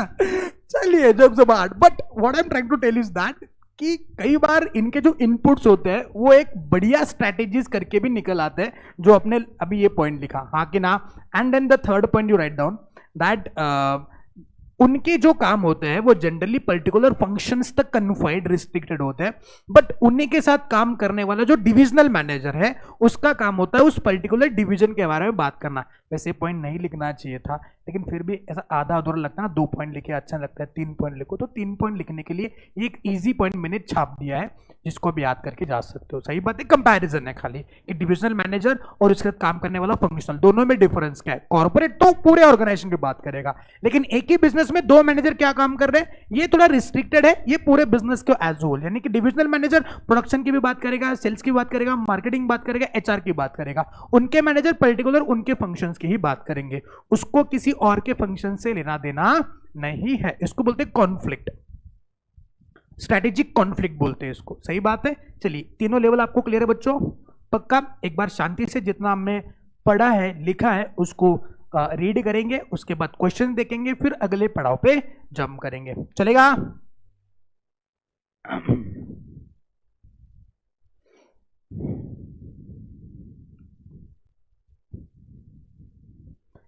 चलिए जब बात. But what I am trying to tell is that कि कई बार इनके जो इनपुट्स होते हैं वो एक बढ़िया स्ट्रैटेजीज करके भी निकल आते हैं, जो अपने अभी ये पॉइंट लिखा हाँ कि ना. And then the third point you write down that उनके जो काम होते हैं वो जनरली पर्टिकुलर फंक्शंस तक कन्फाइंड रिस्ट्रिक्टेड होते हैं. बट उन्हीं के साथ काम करने वाला जो डिविजनल मैनेजर है उसका काम होता है उस पर्टिकुलर डिवीजन के बारे में बात करना. वैसे पॉइंट नहीं लिखना चाहिए था, लेकिन फिर भी ऐसा आधा अधूरा लगता है ना. 2 पॉइंट लिखे अच्छा लगता है, 3 पॉइंट लिखो. तो 3 पॉइंट लिखने के लिए एक इजी पॉइंट मैंने छाप दिया है जिसको भी याद करके जा सकते हो. सही बात है, कंपैरिजन है खाली कि डिविजनल मैनेजर और उसके साथ काम करने वाला फंक्शनल, दोनों में डिफरेंस क्या है. कॉर्पोरेट तो पूरे ऑर्गेनाइजेशन की बात करेगा, लेकिन एक ही बिजनेस में 2 मैनेजर क्या काम कर रहे हैं ये थोड़ा रिस्ट्रिक्टेड है. ये पूरे बिजनेस को एज होल, यानी कि डिविजनल मैनेजर प्रोडक्शन की भी बात करेगा, सेल्स की बात करेगा, मार्केटिंग की बात करेगा, एचआर की बात करेगा. उनके मैनेजर पर्टिकुलर उनके फंक्शंस की ही बात करेंगे, उसको किसी और के फंक्शन से लेना देना नहीं है. इसको बोलते हैं कॉन्फ्लिक्ट, स्ट्रेटेजिक कॉन्फ्लिक्ट बोलते हैं इसको. सही बात है. चलिए तीनों लेवल आपको क्लियर है बच्चों? पक्का? एक बार शांति से जितना हमने पढ़ा है लिखा है उसको रीड करेंगे, उसके बाद क्वेश्चन देखेंगे, फिर अगले पड़ाव पे जंप करेंगे. चलेगा?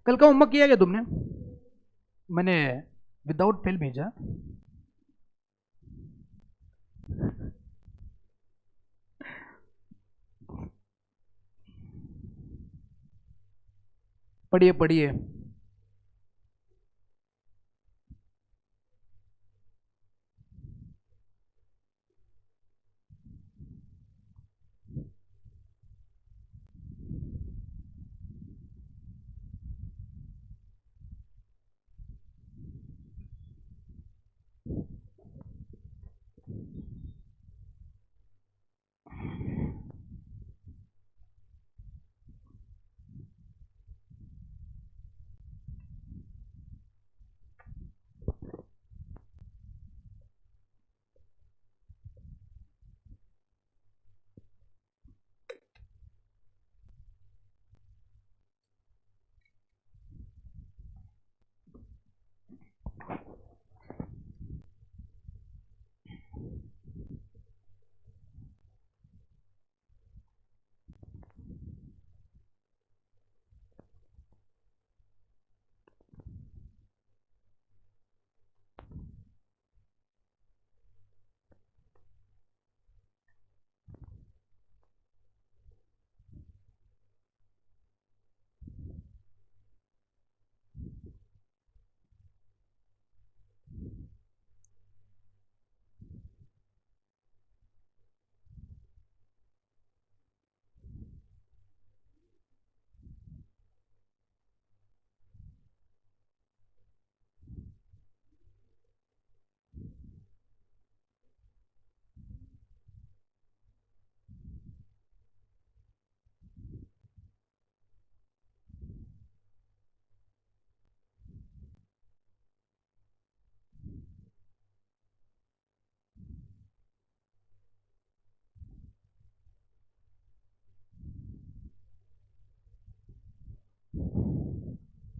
कल का होमवर्क किया क्या तुमने? मैंने विदाउट फेल भेजा. पढ़िए पढ़िए.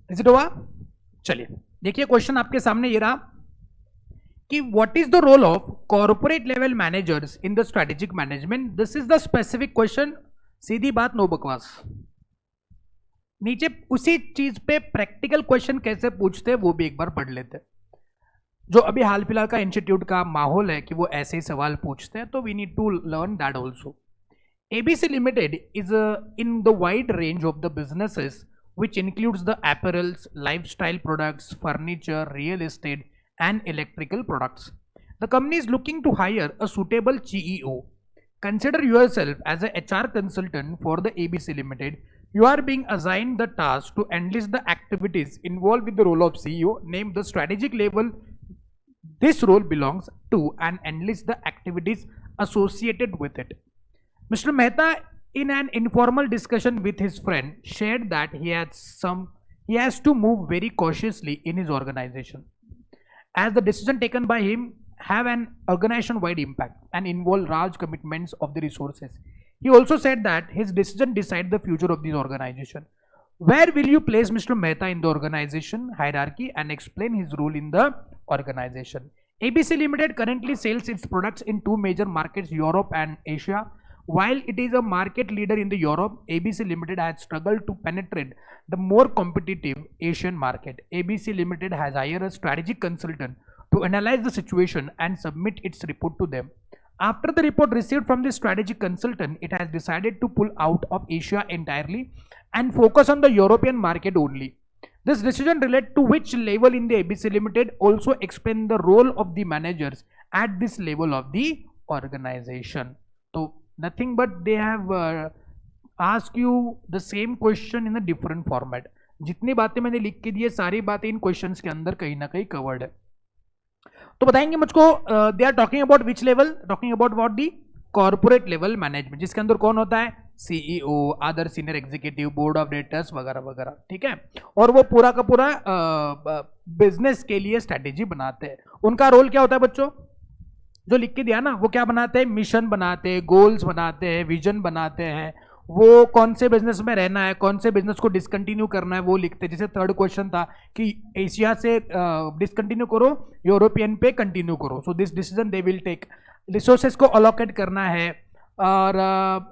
Is it over? चलिए देखिए क्वेश्चन आपके सामने ये रहा कि what is the role of corporate level managers in the strategic management. This is the specific question. सीधी बात, नो बकवास. नीचे उसी चीज पे प्रैक्टिकल क्वेश्चन कैसे पूछते हैं वो भी एक बार पढ़ लेते हैं. जो अभी हाल फिलहाल का इंस्टीट्यूट का माहौल है कि वो ऐसे ही सवाल पूछते हैं, तो we need to learn that also. ABC Limited is in the wide range of the businesses, which includes the apparels, lifestyle products, furniture, real estate, and electrical products. The company is looking to hire a suitable CEO. Consider yourself as a HR consultant for the ABC Limited. You are being assigned the task to enlist the activities involved with the role of CEO. Name the strategic level this role belongs to and enlist the activities associated with it. Mr. Mehta, in an informal discussion with his friend, shared that he has to move very cautiously in his organization, as the decision taken by him have an organization-wide impact and involve large commitments of the resources. He also said that his decision decide the future of this organization. Where will you place Mr. Mehta in the organization hierarchy and explain his role in the organization? ABC Limited currently sells its products in two major markets, Europe and Asia. While it is a market leader in the Europe, ABC Limited has struggled to penetrate the more competitive Asian market. ABC Limited has hired a strategic consultant to analyze the situation and submit its report to them. After the report received from the strategic consultant, it has decided to pull out of Asia entirely and focus on the European market only. This decision related to which level in the ABC Limited also explain the role of the managers at this level of the organization. So nothing but they have asked you the same question in a different format. जितनी बातें मैंने लिख के दी है सारी बातें इन questions के अंदर कहीं ना कहीं कवर्ड है. तो बताएंगे मुझको they are talking about which level, talking about what the corporate level management, जिसके अंदर कौन होता है CEO, other senior executive, board of directors वगैरह वगैरह. ठीक है, और वो पूरा का पूरा बिजनेस के लिए स्ट्रेटेजी बनाते हैं. उनका रोल क्या होता है बच्चों, जो लिख के दिया ना, वो क्या बनाते हैं, मिशन बनाते हैं, गोल्स बनाते हैं, विजन बनाते हैं, वो कौन से बिजनेस में रहना है, कौन से बिजनेस को डिसकंटिन्यू करना है वो लिखते हैं. जैसे थर्ड क्वेश्चन था कि एशिया से डिसकंटिन्यू करो, यूरोपियन पे कंटिन्यू करो. So this decision they will take. Resources को अलोकेट करना है और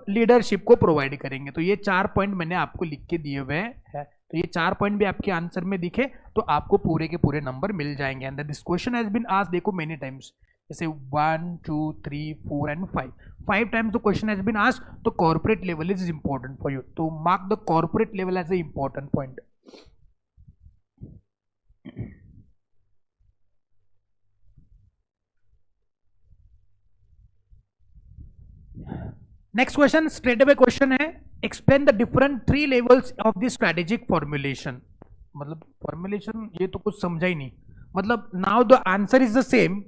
लीडरशिप को प्रोवाइड करेंगे. तो ये 4 पॉइंट मैंने आपको लिख के दिए हुए हैं. तो ये 4 पॉइंट भी आपके आंसर में दिखे तो आपको पूरे के पूरे नंबर मिल जाएंगे. And this question has been asked, देखो मेनी टाइम्स, जैसे 1 2 3 4 and 5 times the question has been asked. तो corporate level is important for you, तो mark the corporate level as a important point. Next question straight away question है, explain the different 3 levels of the strategic formulation. मतलब formulation ये तो कुछ समझा ही नहीं, मतलब now the answer is the same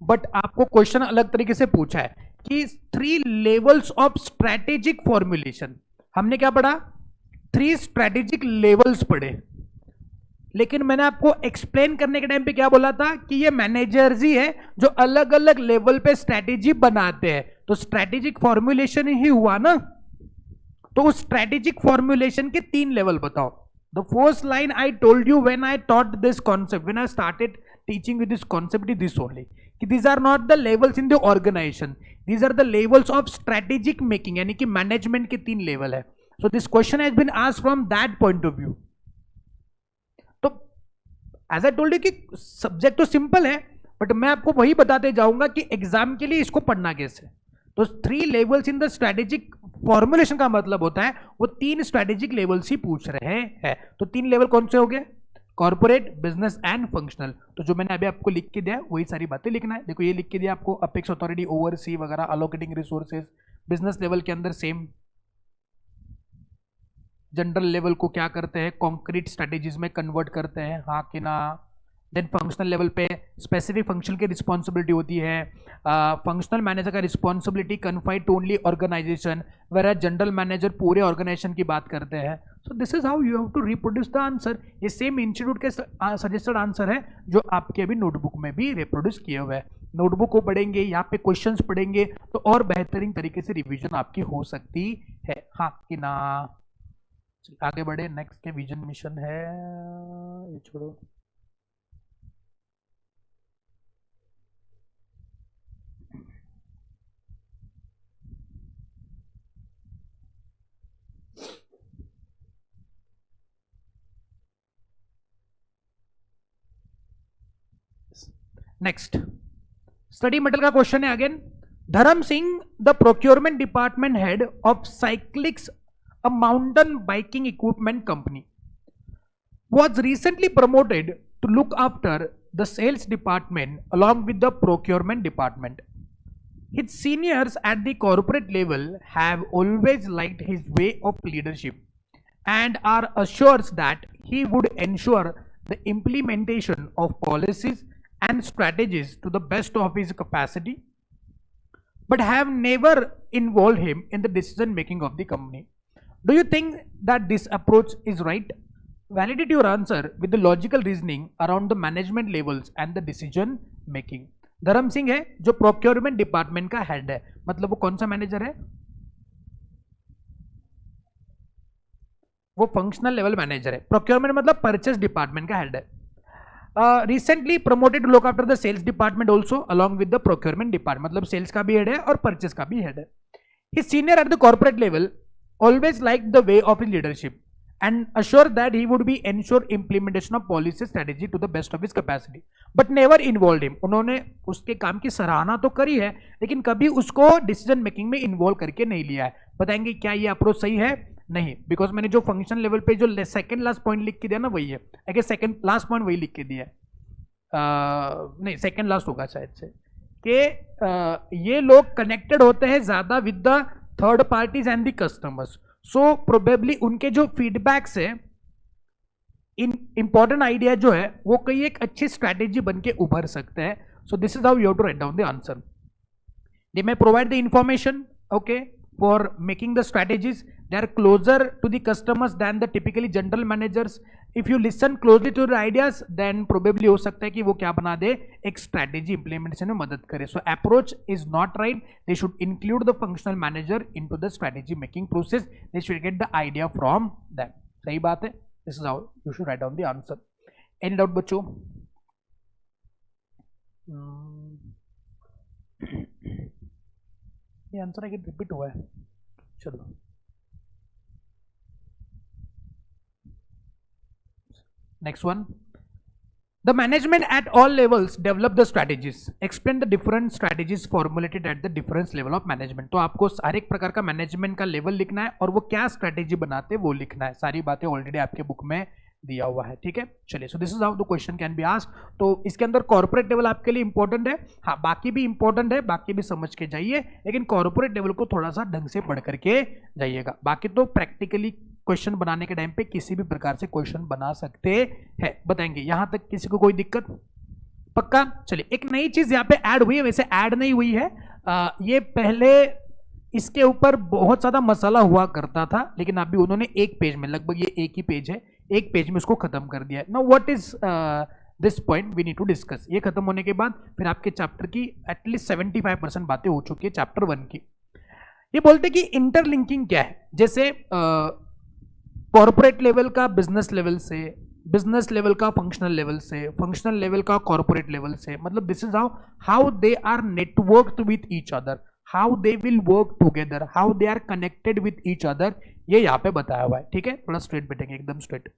but आपको क्वेश्चन अलग तरीके से पूछा है कि 3 लेवल्स ऑफ स्ट्रेटेजिक फॉर्मुलेशन. हमने क्या पढ़ा, 3 स्ट्रेटेजिक लेवल्स पढ़े, लेकिन मैंने आपको एक्सप्लेन करने के टाइम पे क्या बोला था कि ये मैनेजर्स ही है जो अलग अलग लेवल पे स्ट्रेटेजी बनाते हैं. तो स्ट्रेटेजिक फॉर्मुलेशन ही हुआ ना. तो उस स्ट्रेटेजिक फॉर्मुलेशन के 3 लेवल बताओ. The first line I told you when I taught this concept, when I started teaching with this concept, this only कि these are not the levels in the organization, these are the levels of strategic making, यानी कि management के 3 level है. so this question has been asked from that point of view. तो as I told you कि subject तो simple है but मैं आपको वही बताते जाऊंगा कि एग्जाम के लिए इसको पढ़ना कैसे. तो 3 levels in the strategic formulation का मतलब होता है वो 3 स्ट्रेटेजिक लेवल्स ही पूछ रहे हैं. तो 3 लेवल कौन से हो गए, कॉर्पोरेट, बिजनेस एंड फंक्शनल. तो जो मैंने अभी आपको लिख के दिया वही सारी बातें लिखना है. देखो ये लिख के दिया आपको, अपेक्स अथॉरिटी, ओवरसी वगैरह, अलोकेटिंग रिसोर्सेज. बिजनेस लेवल के अंदर सेम, जनरल लेवल को क्या करते हैं, कॉन्क्रीट स्ट्रेटेजीज में कन्वर्ट करते हैं, हाँ कि ना. देन फंक्शनल लेवल पे स्पेसिफिक फंक्शन की रिस्पॉन्सिबिलिटी होती है. फंक्शनल मैनेजर का responsibility confined to only organization, where general manager पूरे ऑर्गेनाइजेशन की बात करते हैं. So this is how you have to reproduce the answer. ये सेम इंस्टीट्यूट के सजेस्टेड आंसर है जो आपके अभी नोटबुक में भी रिप्रोड्यूस किए हुए हैं. नोटबुक को पढ़ेंगे, यहाँ पे क्वेश्चंस पढ़ेंगे तो और बेहतरीन तरीके से रिवीजन आपकी हो सकती है, हाँ कि ना. आगे बढ़े, नेक्स्ट के विजन मिशन है, ये छोड़ो. नेक्स्ट स्टडी मटेरियल का क्वेश्चन है again, Dharam Singh the procurement department head of Cyclix a mountain biking equipment company was recently promoted to look after the sales department along with the procurement department. His seniors at the corporate level have always liked his way of leadership and are assured that he would ensure the implementation of policies and strategies to the best of his capacity, but have never involved him in the decision making of the company. Do you think that this approach is right? Validate your answer with the logical reasoning around the management levels and the decision making. धर्म सिंह है जो procurement department का head है, मतलब वो कौन सा manager है? वो फंक्शनल लेवल मैनेजर है. प्रोक्योरमेंट मतलब परचेस डिपार्टमेंट का हेड है. Recently promoted to look after the sales department also along with the procurement department, मतलब सेल्स का भी हेड है और परचेस का भी हेड है. His senior at the corporate level always like the way of his leadership and assure that he would be ensure implementation of policy strategy to the best of his capacity, but never involved him. उन्होंने उसके काम की सराहना तो करी है लेकिन कभी उसको डिसीजन मेकिंग में इन्वॉल्व करके नहीं लिया है. बताएंगे क्या ये अप्रोच सही है? नहीं, बिकॉज मैंने जो फंक्शन लेवल पे जो सेकंड लास्ट पॉइंट लिख के दिया ना वही है. अगर सेकंड लास्ट पॉइंट वही लिख के दिया है, नहीं सेकंड लास्ट होगा शायद से, कि ये लोग कनेक्टेड होते हैं ज्यादा with the third parties and the customers. So probably उनके जो फीडबैक्स है, इंपॉर्टेंट आइडिया जो है वो कई एक अच्छी स्ट्रैटेजी बन के उभर सकते हैं. So this is how you have to write down the answer. They may provide the information okay for making the strategies. They are closer to the customers than the typically general managers. If you listen closely to the ideas then probably हो सकता है कि वो क्या बना दे, एक strategy implementation में मदद करे. सो approach is not right. They should include the functional manager into the strategy making process. They should get the idea from that. सही बात है. This is how you should write down the answer. Any doubt बच्चों? ये answer आगे repeat हुआ है. चलो next one. The management at all levels develop the strategies. Explain the different strategies formulated at the different level of management. तो आपको हर एक प्रकार का मैनेजमेंट का लेवल लिखना है और वो क्या स्ट्रैटेजी बनाते हैं वो लिखना है. सारी बातें ऑलरेडी आपके बुक में दिया हुआ है. ठीक है, चलिए. सो this is how the question can be asked. तो इसके अंदर कॉर्पोरेट लेवल आपके लिए इंपॉर्टेंट है. हाँ, बाकी भी इंपॉर्टेंट है, बाकी भी समझ के जाइए, लेकिन कॉर्पोरेट लेवल को थोड़ा सा ढंग से पढ़ करके जाइएगा. बाकी तो प्रैक्टिकली क्वेश्चन बनाने के टाइम पे किसी भी प्रकार से क्वेश्चन बना सकते हैं. बताएंगे यहां तक किसी को कोई दिक्कत? पक्का. चलिए, एक नई चीज यहाँ पे ऐड हुई है, वैसे ऐड नहीं हुई है. ये पहले इसके ऊपर बहुत ज्यादा मसाला हुआ करता था, लेकिन अभी उन्होंने एक पेज में, लगभग ये एक ही पेज है, एक पेज में उसको खत्म कर दिया है. Now what is this point we need to discuss. ये खत्म होने के बाद फिर आपके चैप्टर की एटलीस्ट 75% बातें हो चुकी है चैप्टर 1 की. ये बोलते कि इंटरलिंकिंग क्या है. जैसे कॉर्पोरेट लेवल का बिजनेस लेवल से, बिजनेस लेवल का फंक्शनल लेवल से, फंक्शनल लेवल का कॉर्पोरेट लेवल से, मतलब this is how they are networked with each other, how they will work together, how they are connected with each other. ये यहाँ पे बताया हुआ है. ठीक है, थोड़ा स्ट्रेट बैठेंगे, एकदम straight.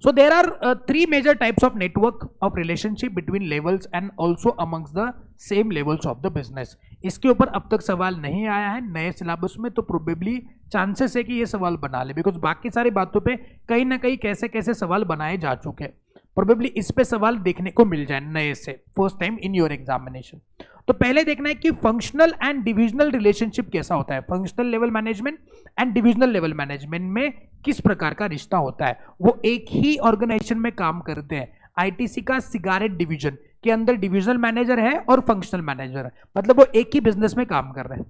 So there are 3 major types of network of relationship between levels and also amongst the same levels of the business. इसके ऊपर अब तक सवाल नहीं आया है नए सिलेबस में, तो प्रोबेबली चांसेस है कि ये सवाल बना ले, बिकॉज बाकी सारी बातों पे कहीं ना कहीं कैसे कैसे सवाल बनाए जा चुके हैं. प्रोबेबली इस पे सवाल देखने को मिल जाए नए से first time in your examination. तो पहले देखना है कि फंक्शनल एंड डिविजनल रिलेशनशिप कैसा होता है. Functional level management and divisional level management में किस प्रकार का रिश्ता होता है. वो एक ही ऑर्गेनाइजेशन में काम करते हैं. आईटीसी का सिगारेट डिवीजन के अंदर डिविजनल मैनेजर है और फंक्शनल मैनेजर है, मतलब वो एक ही बिजनेस में काम कर रहे हैं.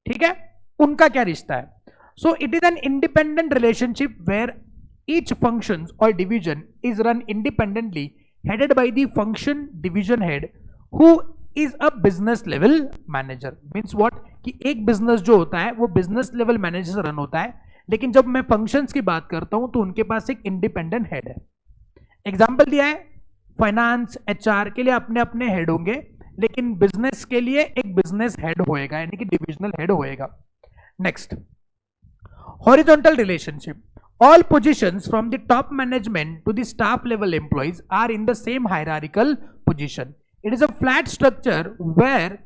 ठीक है, उनका क्या रिश्ता है. So it is an independent relationship where each functions or division is run independently, headed by the function division head who is a business level manager. Means what कि एक बिजनेस जो होता है वो बिजनेस लेवल मैनेजर से run होता है, लेकिन जब मैं फंक्शंस की बात करता हूं तो उनके पास एक इंडिपेंडेंट हेड है. एग्जांपल दिया है, फाइनेंस एचआर के लिए अपने अपने हेड होंगे, लेकिन बिजनेस के लिए एक बिजनेस हेड होएगा, यानी कि डिविजनल हेड होएगा. Next, horizontal relationship. All positions from the top management to the staff level employees are in the same hierarchical position. It is a flat structure where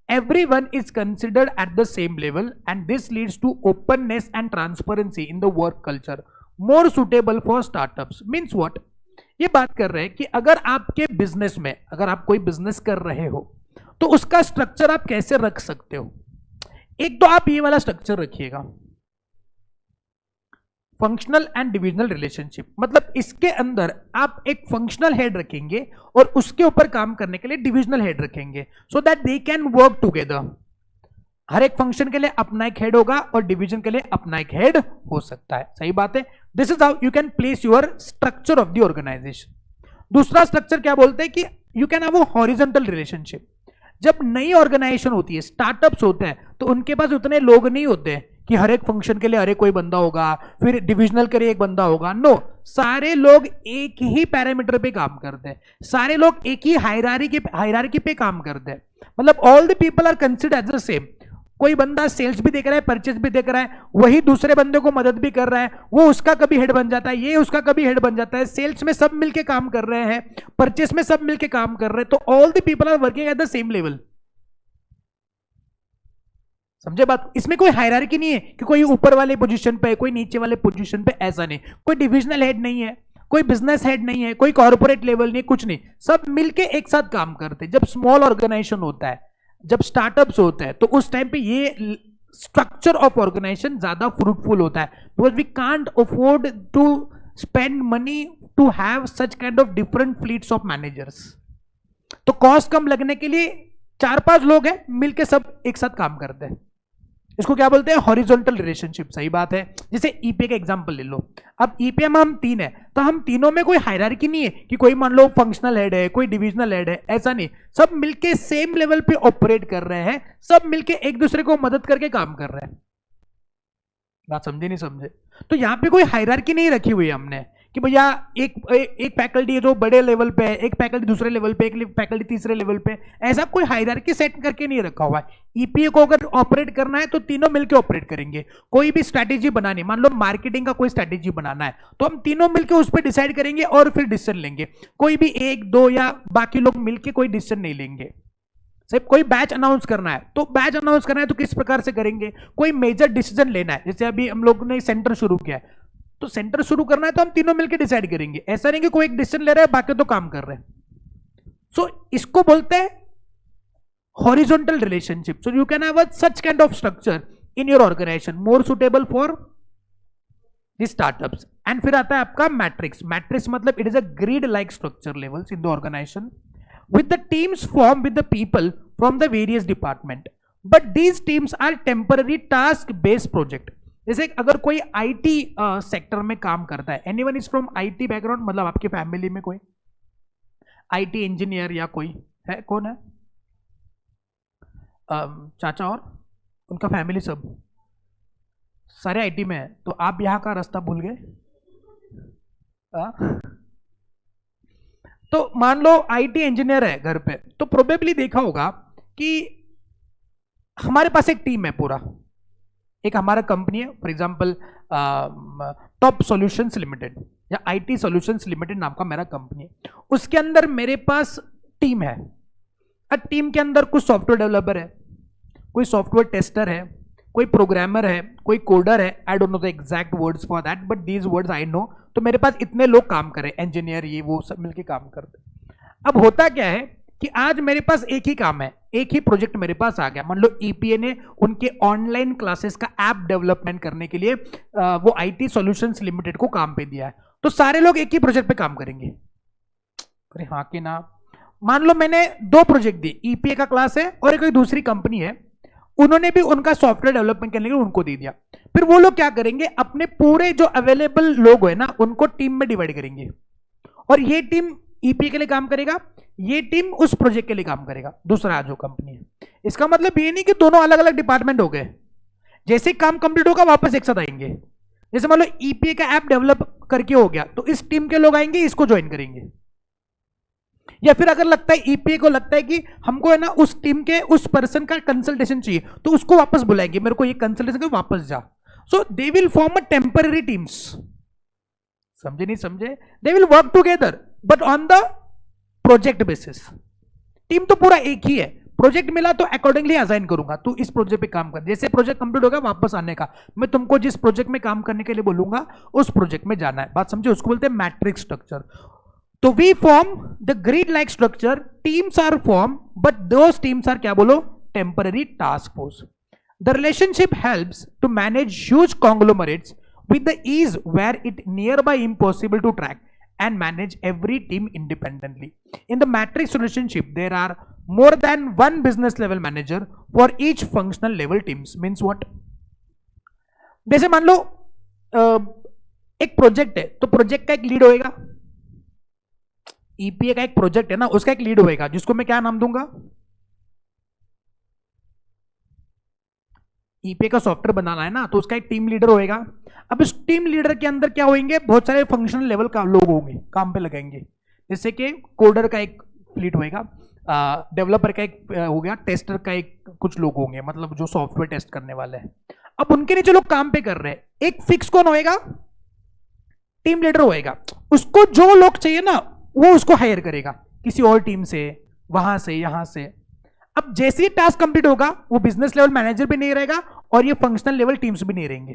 everyone is considered at the same level, and this leads to openness and transparency in the work culture, more suitable for startups. Means what? ये बात कर रहे हैं कि अगर आपके business में, अगर आप कोई बिजनेस कर रहे हो तो उसका स्ट्रक्चर आप कैसे रख सकते हो. एक तो आप ये वाला स्ट्रक्चर रखिएगा, फंक्शनल एंड डिविजनल रिलेशनशिप. मतलब इसके अंदर आप एक फंक्शनल हेड रखेंगे और उसके ऊपर काम करने के लिए डिविजनल हेड रखेंगे, so that they can work together. हर एक फंक्शन के लिए अपना एक हेड होगा और डिवीजन के लिए अपना एक हेड हो सकता है. सही बात है. This is how you can place your structure of the organization. दूसरा स्ट्रक्चर क्या बोलते हैं कि you can have a horizontal relationship. जब नई ऑर्गेनाइजेशन होती है, स्टार्टअप्स होते हैं, तो उनके पास उतने लोग नहीं होते कि हर एक फंक्शन के लिए हर एक कोई बंदा होगा, फिर डिविजनल के लिए एक बंदा होगा. नो, सारे लोग एक ही पैरामीटर पे काम करते हैं, सारे लोग एक ही हायरार्की पे काम करते हैं. मतलब all the people are considered as the same. कोई बंदा सेल्स भी देख रहा है, परचेज भी देख रहा है, वही दूसरे बंदे को मदद भी कर रहा है, वो उसका कभी हेड बन जाता है, ये उसका कभी हेड बन जाता है. सेल्स में सब मिलके काम कर रहे हैं, परचेज में सब मिलके काम कर रहे हैं, तो all the people are working at the same level. समझे बात? इसमें कोई हायरार्की नहीं है कि कोई ऊपर वाले पोजीशन पे है, कोई नीचे वाले पोजीशन पे, ऐसा नहीं. कोई डिविजनल हेड नहीं है, कोई बिजनेस हेड नहीं है, कोई कॉर्पोरेट लेवल नहीं, कुछ नहीं. सब मिलके एक साथ काम करते हैं. जब स्मॉल ऑर्गेनाइजेशन होता है, जब स्टार्टअप्स होते हैं, तो उस टाइम पे ये स्ट्रक्चर ऑफ ऑर्गेनाइजेशन ज्यादा फ्रूटफुल होता है. Because we can't afford to spend money to have such kind of different fleets of managers. तो कॉस्ट कम लगने के लिए 4-5 लोग हैं, मिलके सब एक साथ काम करते हैं. इसको क्या बोलते हैं? Horizontal relationship. सही बात है. जैसे ईपीए का एग्जांपल ले लो. अब ईपीए में हम 3 है, तो हम तीनों में कोई हायरार्की नहीं है कि कोई मान लो फंक्शनल हेड है, कोई डिविजनल हेड है, ऐसा नहीं. सब मिलके सेम लेवल पे ऑपरेट कर रहे हैं, सब मिलके एक दूसरे को मदद करके काम कर रहे हैं. बात समझे नहीं समझे? तो यहां पे कोई हायरार्की नहीं रखी हुई है हमने कि भैया एक फैकल्टी है जो बड़े लेवल पे है, एक फैकल्टी दूसरे लेवल पे, एक फैकल्टी तीसरे लेवल पे. ऐसा कोई हायरार्की सेट करके नहीं रखा हुआ है. ईपीए को अगर ऑपरेट करना है तो तीनों मिलकर ऑपरेट करेंगे. कोई भी स्ट्रैटेजी बनानी, मान लो मार्केटिंग का कोई स्ट्रैटेजी बनाना है, तो हम तीनों मिलकर उस पर डिसाइड करेंगे और फिर डिसीजन लेंगे. कोई भी 1-2 या बाकी लोग मिलकर कोई डिसीजन नहीं लेंगे. सिर्फ कोई बैच अनाउंस करना है, तो बैच अनाउंस करना है तो किस प्रकार से करेंगे. कोई मेजर डिसीजन लेना है, जैसे अभी हम लोग ने सेंटर शुरू किया है, तो सेंटर शुरू करना है तो हम तीनों मिलकर डिसाइड करेंगे. ऐसा नहीं कि कोई एक डिसीजन ले रहा है, बाकी तो काम कर रहे हैं. सो इसको बोलते हैं horizontal relationship. So you can have such kind of structure in your organization, more suitable for the startups. And फिर आता है आपका मैट्रिक्स. मैट्रिक्स मतलब it is a grid like structure levels in the organization with the teams formed with the people from the various department, but these teams are temporary task based project. जैसे अगर कोई IT sector में काम करता है, anyone is from IT background, मतलब आपकी family में कोई आईटी इंजीनियर या कोई है? कौन है? चाचा और उनका फैमिली सब सारे आईटी में है, तो आप यहाँ का रास्ता भूल गए. तो मान लो आईटी इंजीनियर है घर पे, तो प्रोबेबली देखा होगा कि हमारे पास एक टीम है पूरा. एक हमारा कंपनी है, for example top solutions limited या आईटी सॉल्यूशंस लिमिटेड नाम का मेरा कंपनी है. उसके अंदर मेरे पास टीम है. अब टीम के अंदर कुछ सॉफ्टवेयर डेवलपर है, कोई सॉफ्टवेयर टेस्टर है, कोई प्रोग्रामर है, कोई कोडर है. I don't know the exact words for that, but these words I know. तो मेरे पास इतने लोग काम कर रहे हैं, इंजीनियर ये वो सब मिलके काम करते हैं. अब होता क्या है कि आज मेरे पास एक ही काम है, एक ही प्रोजेक्ट मेरे पास आ गया. मान लो ईपीए ने उनके ऑनलाइन क्लासेस का ऐप डेवलपमेंट करने के लिए वो आईटी सॉल्यूशंस लिमिटेड को काम पे दिया है. तो सारे लोग एक ही प्रोजेक्ट पे काम करेंगे. अरे हाँ कि ना? मान लो मैंने 2 प्रोजेक्ट दिए, ईपीए का क्लास है और एक कोई दूसरी कंपनी है, उन्होंने भी उनका सॉफ्टवेयर डेवलपमेंट करने के लिए उनको दे दिया. फिर वो लोग क्या करेंगे, अपने पूरे जो अवेलेबल लोग है ना, उनको टीम में डिवाइड करेंगे, और ये टीम ईपीए के लिए काम करेगा, ये टीम उस प्रोजेक्ट के लिए काम करेगा, दूसरा जो कंपनी है. इसका मतलब ये नहीं कि दोनों अलग अलग डिपार्टमेंट हो गए, जैसे काम कंप्लीट होगा वापस एक साथ आएंगे. जैसे मान लो ईपीए का ऐप डेवलप करके हो गया, तो इस टीम के लोग आएंगे, इसको ज्वाइन करेंगे. या फिर अगर लगता है ईपीए को लगता है कि हमको है ना उस टीम के उस पर्सन का कंसल्टेशन चाहिए, तो उसको वापस बुलाएंगे, मेरे को ये कंसल्टेशन कर वापस जा. So they will form a temporary teams. समझे नहीं समझे? They will work together but on the project basis. Team तो पूरा एक ही है, प्रोजेक्ट मिला तो अकॉर्डिंगली असाइन करूंगा, तू इस प्रोजेक्ट पे काम कर, जैसे प्रोजेक्ट कंप्लीट होगा वापस आने का, मैं तुमको जिस प्रोजेक्ट में काम करने के लिए बोलूंगा उस प्रोजेक्ट में जाना है। बात समझे? उसको बोलते हैं मैट्रिक्स स्ट्रक्चर। तो we form the grid like structure, teams are form but those teams are क्या बोलो? Temporary task force. The relationship helps to manage huge conglomerates with the ease where it nearby impossible to track and manage every team independently. In the matrix relationship, there are more than one business level manager for each functional level teams. Means what? जैसे मान लो एक project है, तो project का एक lead होएगा, EPA का एक प्रोजेक्ट है ना, उसका एक लीड होएगा जिसको मैं क्या नाम दूंगा? ईपीए का सॉफ्टवेयर बनाना है ना, तो उसका एक टीम लीडर होएगा। अब इस टीम लीडर के अंदर क्या होंगे? बहुत सारे फंक्शनल लेवल का लोग होंगे, काम पे लगाएंगे। जैसे कि कोडर का एक फ्लीट होएगा, डेवलपर का एक हो गया, टेस्टर का एक कुछ लोग होंगे, मतलब जो सॉफ्टवेयर टेस्ट करने वाले हैं। अब उनके नीचे लोग काम पे कर रहे हैं, एक फिक्स कौन होएगा? टीम लीडर होएगा। उसको जो लोग चाहिए ना वो उसको हायर करेगा किसी और टीम से, वहां से, यहां से। अब जैसे ही टास्क कंप्लीट होगा वो बिजनेस लेवल मैनेजर भी नहीं रहेगा और ये फंक्शनल लेवल टीम्स भी नहीं रहेंगे।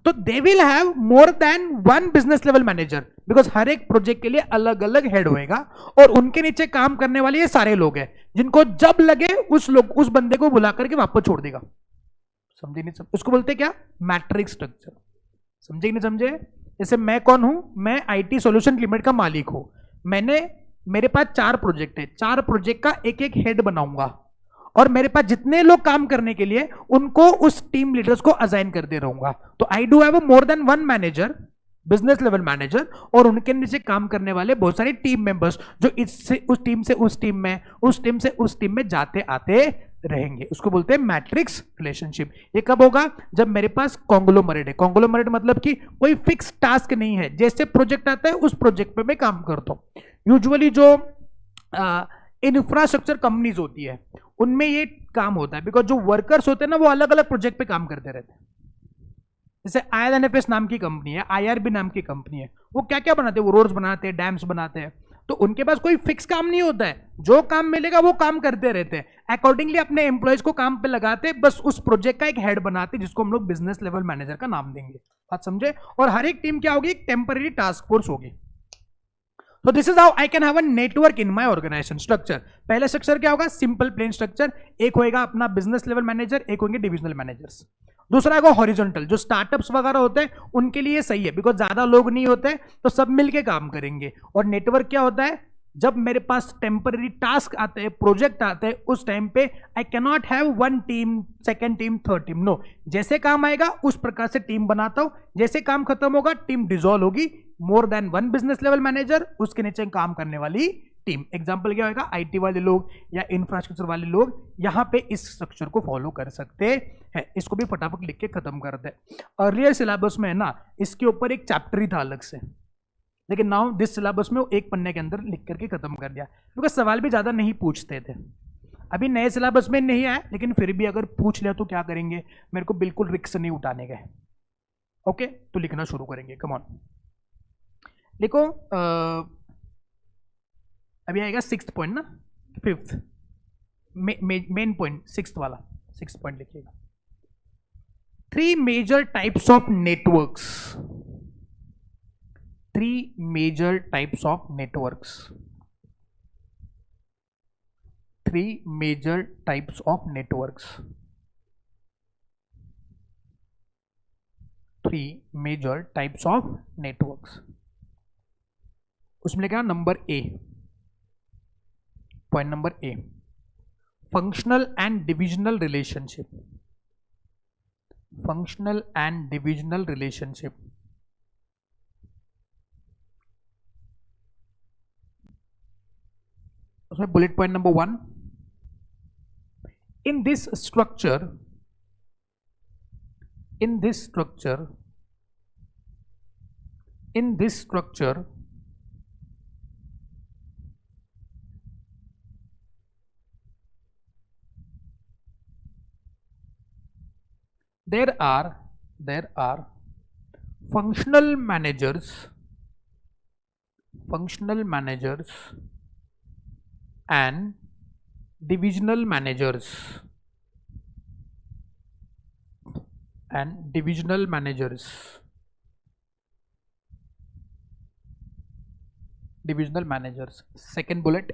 तो they will have more than one business level manager, because हर एक प्रोजेक्ट के लिए अलग अलग हेड होएगा और उनके नीचे काम करने वाले ये सारे लोग हैं जिनको जब लगे उस बंदे को बुला करके वापस छोड़ देगा। समझे नहीं समझे? उसको बोलते क्या? Matrix structure. समझे नहीं समझे? जैसे मैं कौन हूं? मैं आईटी सॉल्यूशन लिमिटेड का मालिक हूं। मेरे पास 4 प्रोजेक्ट है, 4 प्रोजेक्ट का एक एक हेड बनाऊंगा और मेरे पास जितने लोग काम करने के लिए उनको उस टीम लीडर्स को असाइन करते रहूंगा। तो I do have more than one manager, business level manager, और उनके नीचे काम करने वाले बहुत सारे टीम मेंबर्स जो इससे उस टीम से उस टीम में, उस टीम से उस टीम में जाते आते रहेंगे। उसको बोलते हैं मैट्रिक्स रिलेशनशिप। ये कब होगा? जब मेरे पास कॉन्ग्लोमरेट है। कॉन्ग्लोमरेट मतलब कि कोई फिक्स टास्क नहीं है, जैसे प्रोजेक्ट आता है उस प्रोजेक्ट पे मैं काम करता हूं। यूजुअली जो इंफ्रास्ट्रक्चर कंपनीज होती है उनमें ये काम होता है, बिकॉज जो वर्कर्स होते हैं ना वो अलग अलग प्रोजेक्ट पे काम करते रहते हैं। जैसे IL&FS नाम की कंपनी है, IRB नाम की कंपनी है, वो क्या क्या बनाते हैं? वो रोड्स बनाते हैं, डैम्स बनाते हैं। तो उनके पास कोई फिक्स काम नहीं होता है, जो काम मिलेगा वो काम करते रहते हैं। अकॉर्डिंगली अपने एम्प्लॉयज को काम पे लगाते, बस उस प्रोजेक्ट का एक हेड बनाते जिसको हम लोग बिजनेस लेवल मैनेजर का नाम देंगे। बात समझे? और हर एक टीम क्या होगी? एक टेम्पररी टास्क फोर्स होगी। तो this is how I can have a network in my organization structure. पहला स्ट्रक्चर क्या होगा? Simple plain structure. एक होएगा अपना बिजनेस लेवल मैनेजर, एक होंगे डिविजनल मैनेजर्स। दूसरा होगा हॉरिजॉन्टल, जो स्टार्टअप्स वगैरह होते हैं उनके लिए सही है, बिकॉज ज्यादा लोग नहीं होते तो सब मिलके काम करेंगे। और नेटवर्क क्या होता है? जब मेरे पास टेम्पररी टास्क आते हैं, प्रोजेक्ट आते हैं, उस टाइम पे I can not have one team, second team, third team. No, जैसे काम आएगा उस प्रकार से टीम बनाता हूं। जैसे काम खत्म होगा टीम डिसॉल्व होगी। मोर than one business level manager, उसके नीचे काम करने वाली टीम। एग्जाम्पल क्या होगा? आईटी वाले लोग या इंफ्रास्ट्रक्चर वाले लोग यहां पे इस स्ट्रक्चर को फॉलो कर सकते हैं। इसको भी फटाफट लिख के खत्म कर दे। अर्लियर सिलेबस में है ना, इसके ऊपर एक चैप्टर ही था अलग से, लेकिन नाउ दिस सिलेबस में वो एक पन्ने के अंदर लिख करके खत्म कर दिया, क्योंकि सवाल भी ज्यादा नहीं पूछते थे। अभी नए सिलेबस में नहीं आया, लेकिन फिर भी अगर पूछ लिया तो क्या करेंगे? मेरे को बिल्कुल रिस्क नहीं उठाने गए। ओके, तो लिखना शुरू करेंगे। कम ऑन, देखो अभी आएगा 6th पॉइंट ना, 5th मेन पॉइंट, 6th वाला 6th पॉइंट लिखिएगा। 3 major types of networks. 3 major types of networks. 3 major types of networks. 3 major types of networks. उसमें लिखा number A, point number A, functional and divisional relationship. Functional and divisional relationship. उसमें bullet point number 1, in this structure there are functional managers functional managers and divisional managers and divisional managers. Divisional managers. Second bullet.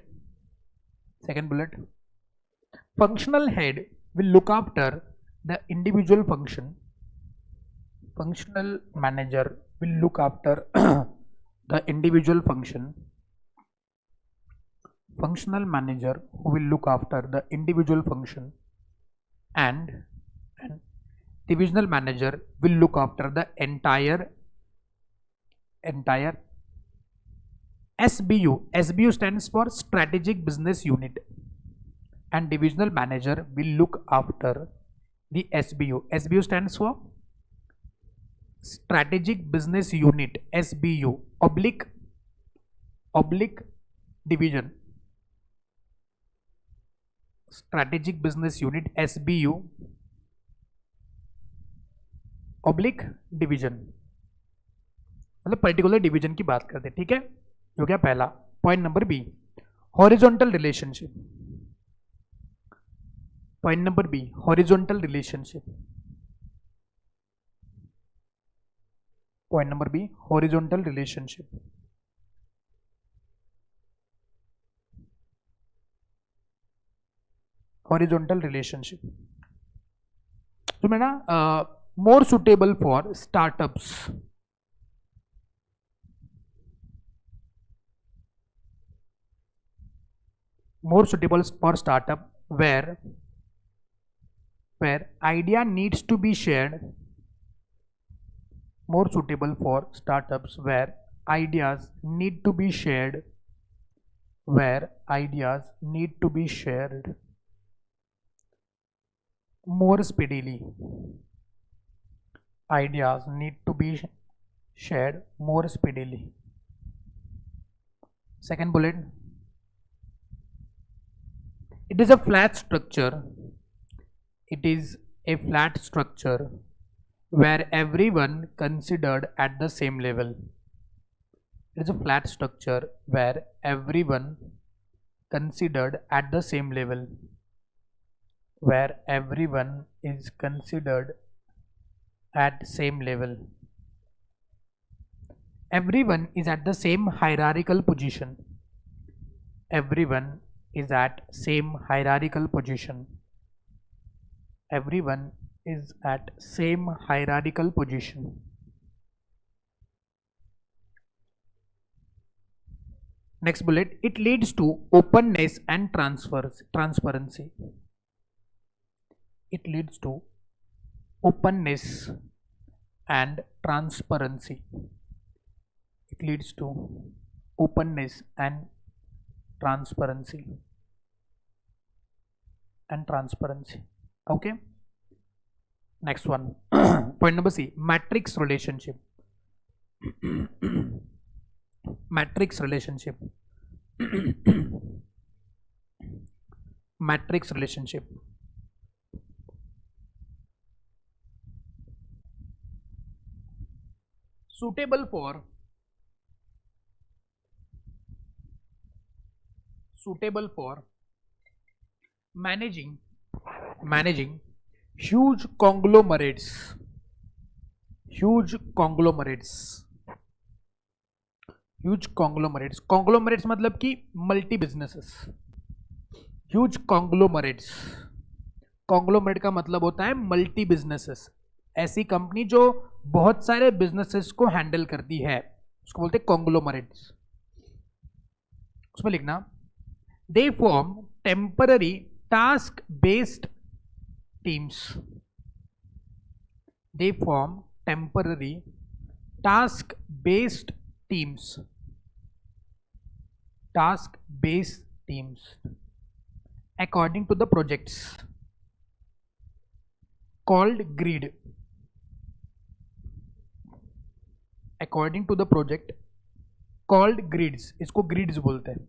Functional head will look after the individual function. Functional manager will look after the individual function. Functional manager who will look after the individual function, and divisional manager will look after the entire SBU. SBU stands for strategic business unit, and divisional manager will look after the SBU. SBU stands for strategic business unit, SBU oblique division. Strategic business unit, SBU oblique division, मतलब particular division की बात करते हैं, ठीक है। हो गया पहला पॉइंट। Number B, horizontal relationship. Point number B, horizontal relationship. Point number B, horizontal relationship. Horizontal relationship तो मैं ना more suitable for startups. More suitable for startup where idea needs to be shared. More suitable for startups where ideas need to be shared. Where ideas need to be shared more speedily. Ideas need to be shared more speedily. Second bullet, it is a flat structure. It is a flat structure where everyone considered at the same level. It is a flat structure where everyone considered at the same level. Where everyone is considered at same level. Everyone is at the same hierarchical position. Everyone is at same hierarchical position. Everyone is at same hierarchical position. Next bullet, it leads to openness and transparency. It leads to openness and transparency. It leads to openness and transparency. Okay. Next one. Point number C, matrix relationship. Matrix relationship. Matrix relationship. Suitable for managing huge conglomerates. Conglomerates मतलब कि multi businesses. Huge conglomerates, conglomerate का मतलब होता है multi businesses. ऐसी company जो बहुत सारे बिजनेसेस को हैंडल करती है उसको बोलते हैं कॉन्ग्लोमरेट्स। उसमें लिखना, they form temporary task based teams. They form temporary task-based teams. Task-based teams according to the projects called grid. According to the project called grids. इसको grids बोलते हैं।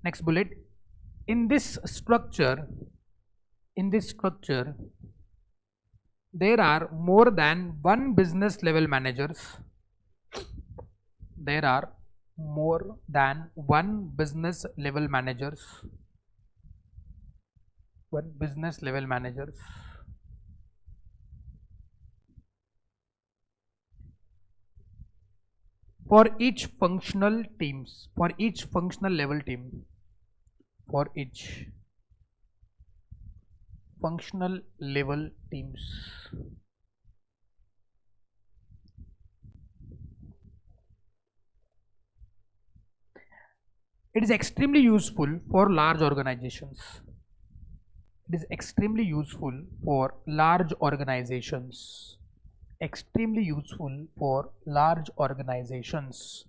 Next bullet. In this structure, there are more than one business level managers. There are more than one business level managers. One business level managers. For each functional teams, for each functional level team, for each functional level teams. It is extremely useful for large organizations. It is extremely useful for large organizations. Extremely useful for large organizations.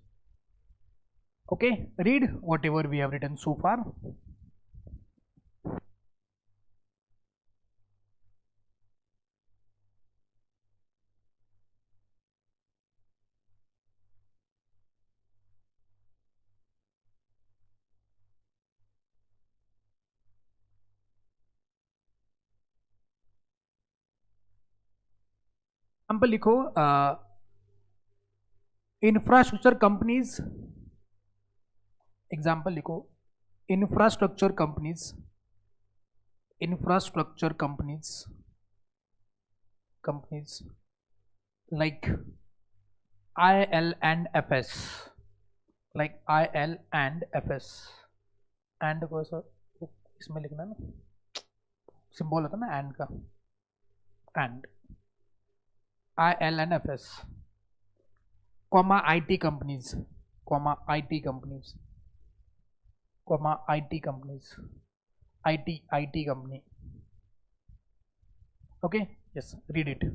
Okay, read whatever we have written so far. Example लिखो, infrastructure companies. Example लिखो, infrastructure companies. Infrastructure companies. Companies like IL and FS. like IL and FS. And को sir इसमें लिखना ना, symbol होता ना and का. And IL and FS, comma IT companies, comma IT companies, comma IT companies, IT company. Okay, yes, read it.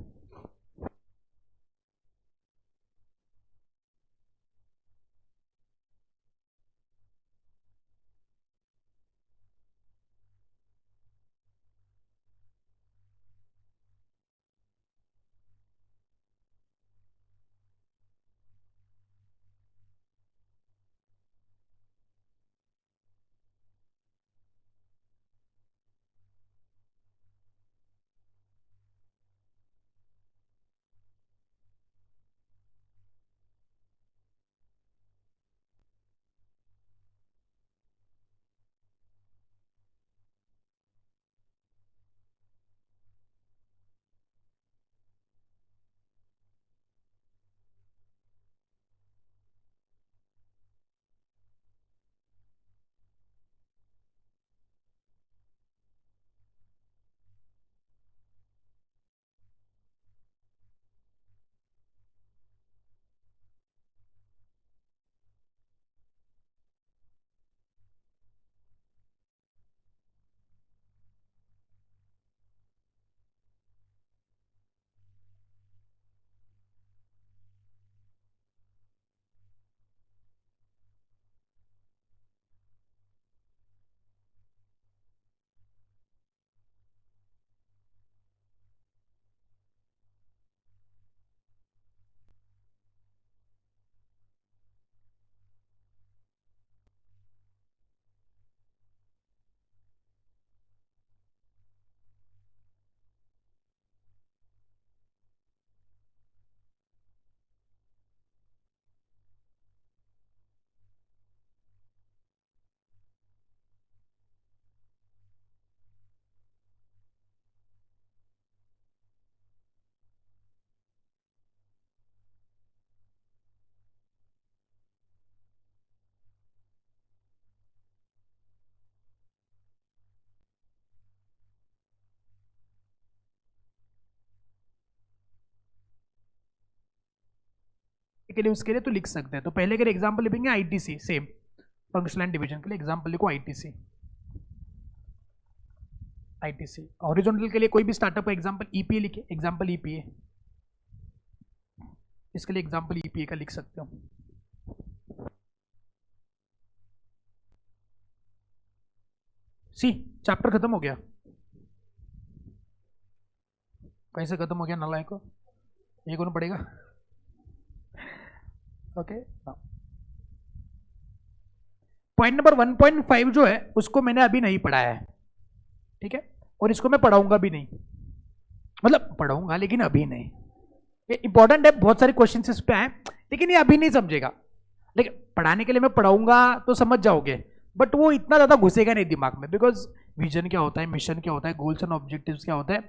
के लिए उसके लिए तो लिख सकते हैं. तो पहले के एग्जांपल लिखेंगे ITC, same functional and division के लिए एग्जांपल लिखो आईटीसी. आईटीसी हॉरिजॉन्टल के लिए कोई भी स्टार्टअप का एग्जांपल ईपीए लिखे, एग्जांपल ईपीए. इसके लिए एग्जांपल ईपीए का लिख सकते हो. सी चैप्टर खत्म हो गया. कैसे खत्म हो गया नालायक को, ये कौन पढ़ेगा. ओके, पॉइंट नंबर 1.5 जो है उसको मैंने अभी नहीं पढ़ाया है, ठीक है, और इसको मैं पढ़ाऊंगा भी नहीं. मतलब पढ़ूंगा लेकिन अभी नहीं। ये इंपॉर्टेंट है, बहुत सारे क्वेश्चन इस पे आए, लेकिन ये अभी नहीं समझेगा। लेकिन पढ़ाने के लिए मैं पढ़ाऊंगा तो समझ जाओगे, बट वो इतना ज़्यादा घुसेगा नहीं दिमाग में, बिकॉज विजन क्या होता है, मिशन क्या होता है, गोल्स एंड ऑब्जेक्टिव्स क्या होता है।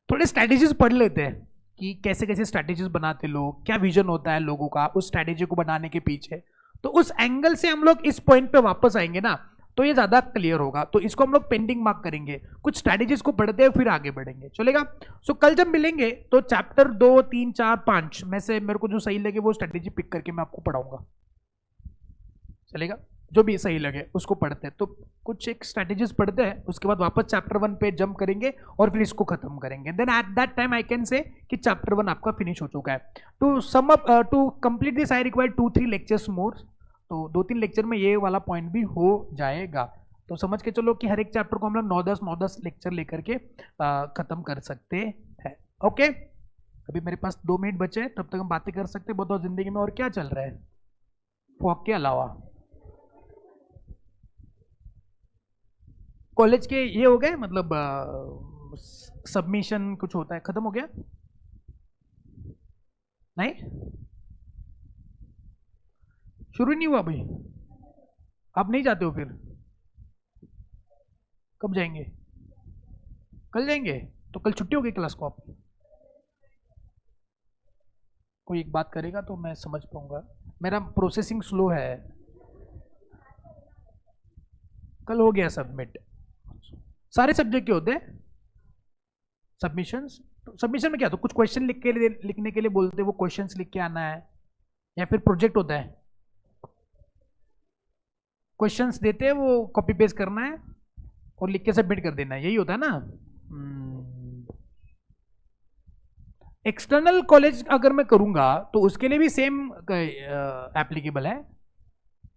थोड़े स्ट्रैटेजीज पढ़ लेते हैं कि कैसे कैसे स्ट्रैटेजीज बनाते लोग, क्या विजन होता है लोगों का उस स्ट्रैटेजी को बनाने के पीछे। तो उस एंगल से हम लोग इस पॉइंट पे वापस आएंगे ना, तो ये ज्यादा क्लियर होगा। तो इसको हम लोग पेंडिंग मार्क करेंगे, कुछ स्ट्रैटेजीज को पढ़ते हैं फिर आगे बढ़ेंगे, चलेगा। सो कल जब मिलेंगे तो चैप्टर 2, 3, 4, 5 में से मेरे को जो सही लगे वो स्ट्रैटेजी पिक करके मैं आपको पढ़ाऊंगा, चलेगा। जो भी सही लगे उसको पढ़ते हैं। तो कुछ एक स्ट्रैटेजीज पढ़ते हैं, उसके बाद वापस चैप्टर 1 पे जंप करेंगे और फिर इसको खत्म करेंगे। Then at that time I can say कि चैप्टर 1 आपका फिनिश हो चुका है। To sum up, to complete this I require 2-3 lectures more. तो 2-3 लेक्चर में ये वाला पॉइंट भी हो जाएगा। तो समझ के चलो कि हर एक चैप्टर को हम लोग 9-10 लेक्चर लेकर के खत्म कर सकते हैं। ओके, अभी मेरे पास 2 मिनट बचे हैं, तब तक हम बातें कर सकते हैं। बताओ जिंदगी में और क्या चल रहा है फॉग के अलावा। कॉलेज के ये हो गए, मतलब सबमिशन कुछ होता है, खत्म हो गया नहीं, शुरू नहीं हुआ भाई। आप नहीं जाते हो फिर कब जाएंगे? कल जाएंगे? तो कल छुट्टी होगी क्लास को आप? कोई एक बात करेगा तो मैं समझ पाऊंगा, मेरा प्रोसेसिंग स्लो है। कल हो गया सबमिट, सारे सब्जेक्ट के होते हैं सबमिशंस। तो सबमिशन में क्या, तो कुछ क्वेश्चन लिखने के लिए बोलते हैं, वो क्वेश्चंस लिख के आना है, या फिर प्रोजेक्ट होता है, क्वेश्चंस देते हैं वो कॉपी पेस्ट करना है और लिख के सबमिट कर देना है, यही होता है ना। एक्सटर्नल कॉलेज अगर मैं करूंगा तो उसके लिए भी सेम एप्लीकेबल है,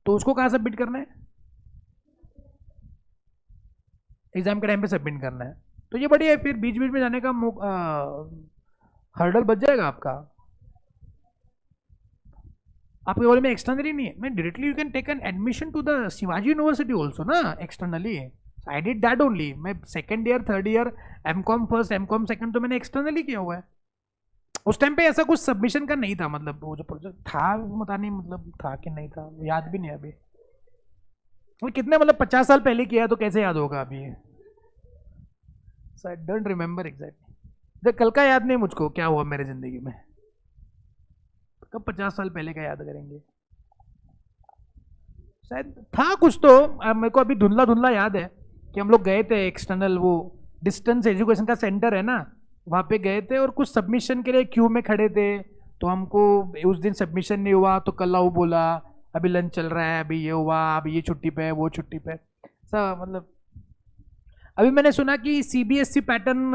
तो उसको कहाँ सबमिट करना है? एग्जाम के टाइम पे सबमिट करना है। तो ये बढ़िया है, फिर बीच बीच में जाने का हर्डल बच जाएगा आपका। आपके कॉलेज में एक्सटर्नली नहीं है, मैं directly you can take an admission to the Shivaji University also ना externally. I did that only. मैं second year, third year, MCom first, MCom second तो मैंने एक्सटर्नली किया हुआ है। उस टाइम पे ऐसा कुछ सबमिशन का नहीं था, मतलब वो जो प्रोजेक्ट था पता नहीं मतलब था कि नहीं था, याद भी नहीं अभी। वो कितने मतलब 50 साल पहले किया तो कैसे याद होगा अभी? I don't remember exactly. कल का याद नहीं मुझको क्या हुआ मेरे जिंदगी में, कब 50 साल पहले का याद करेंगे? शायद था कुछ तो, मेरे को अभी धुंधला धुंधला याद है कि हम लोग गए थे एक्सटर्नल, वो डिस्टेंस एजुकेशन का सेंटर है ना, वहाँ पे गए थे और कुछ सबमिशन के लिए क्यू में खड़े थे। तो हमको उस दिन सबमिशन नहीं हुआ तो कल वो बोला अभी लंच चल रहा है, अभी ये हुआ, अभी ये छुट्टी पे है, वो छुट्टी पे। सब मतलब अभी मैंने सुना कि सीबीएसई पैटर्न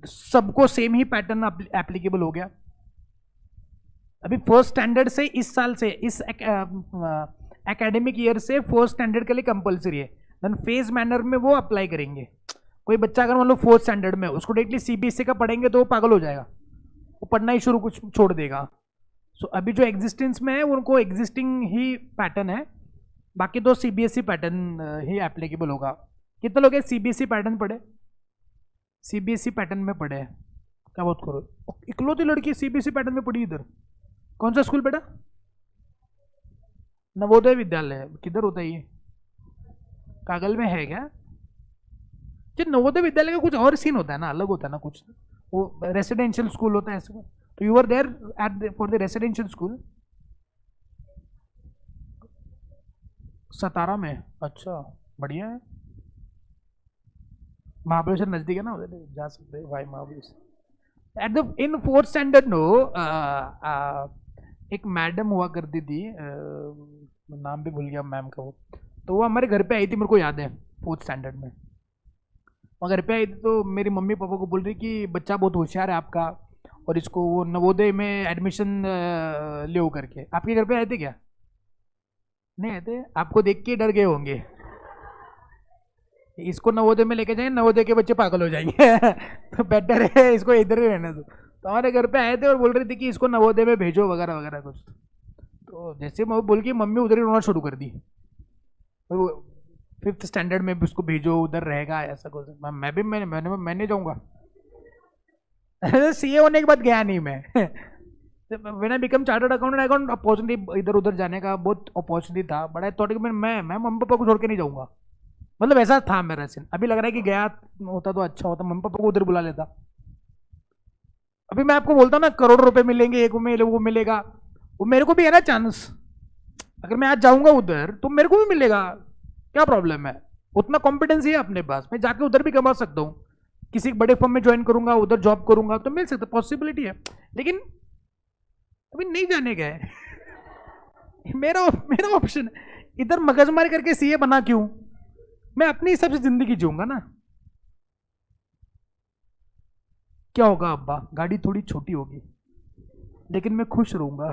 सबको सेम ही पैटर्न एप्लीकेबल हो गया। अभी फर्स्ट स्टैंडर्ड से इस साल से, इस एकेडमिक ईयर से फर्स्ट स्टैंडर्ड के लिए कंपलसरी है। देन फेज मैनर में वो अप्लाई करेंगे। कोई बच्चा अगर मान लो फोर्थ स्टैंडर्ड में, उसको डायरेक्टली सीबीएसई का पढ़ेंगे तो वो पागल हो जाएगा, वो पढ़ना ही शुरू कुछ छोड़ देगा। सो अभी जो एग्जिस्टेंस में है उनको एग्जिस्टिंग ही पैटर्न है, बाकी तो सीबीएसई पैटर्न ही एप्लीकेबल होगा। कितने लोग सीबीएसई पैटर्न पढ़े? सीबीएसई पैटर्न में पढ़े हैं क्या? बात करो, इकलौती लड़की सीबीएसई पैटर्न में पढ़ी इधर। कौन सा स्कूल बेटा? नवोदय विद्यालय। किधर होता है ये? कागल में है क्या? जी, नवोदय विद्यालय का कुछ और सीन होता है ना, अलग होता है ना कुछ, वो रेसिडेंशियल स्कूल होता है ऐसे। तो you are there at for the residential school Satara में? अच्छा, बढ़िया है। महाबलेश्वर नजदीक है ना, उधर जा सकते हैं भाई Mahabaleshwar. At the in fourth standard no, एक मैडम हुआ करती थी, नाम भी भूल गया मैम का वो, तो वो हमारे घर पे आई थी, मेरे को याद है फोर्थ स्टैंडर्ड में। वो घर पे आई थी तो मेरी मम्मी पापा को बोल रही कि बच्चा बहुत होशियार है आपका, और इसको वो नवोदय में एडमिशन ले करके। आपके घर पे आए थे क्या? नहीं आए थे? आपको देख के डर गए होंगे, इसको नवोदय में लेके जाएंगे, नवोदय के बच्चे पागल हो जाएंगे तो बेटर है इसको इधर ही रहने दो। तो हमारे घर पे आए थे और बोल रहे थे कि इसको नवोदय में भेजो वगैरह वगैरह कुछ। तो जैसे मैं बोल के मम्मी उधर ही रोना शुरू कर दी। 5th स्टैंडर्ड में भी उसको भेजो, उधर रहेगा ऐसा कुछ। मैं जाऊंगा। सीए होने के बाद गया नहीं मैं। When I become chartered accountant I got opportunity इधर उधर जाने का, बहुत अपॉर्चुनिटी था, बट आई थॉट कि मैं मम्मी पापा को छोड़ के नहीं जाऊंगा। मतलब ऐसा था मेरा सीन। अभी लग रहा है कि गया होता तो अच्छा होता, मम्मी पापा को उधर बुला लेता। अभी मैं आपको बोलता ना करोड़ रुपए मिलेंगे, एक वो मिलेगा, वो मेरे को भी है ना चांस। अगर मैं आज जाऊंगा उधर तो मेरे को भी मिलेगा, क्या प्रॉब्लम है? उतना कॉम्पिटेंस है अपने पास, मैं जाके उधर भी कमा सकता हूँ। किसी बड़े फर्म में ज्वाइन करूंगा, उधर जॉब करूंगा तो मिल सकता, पॉसिबिलिटी है। लेकिन अभी नहीं जाने गए। मेरा ऑप्शन इधर मगजमारी करके सीए बना क्यों? मैं अपने हिसाब से जिंदगी जीऊंगा ना। क्या होगा अब्बा, गाड़ी थोड़ी छोटी होगी लेकिन मैं खुश रहूंगा।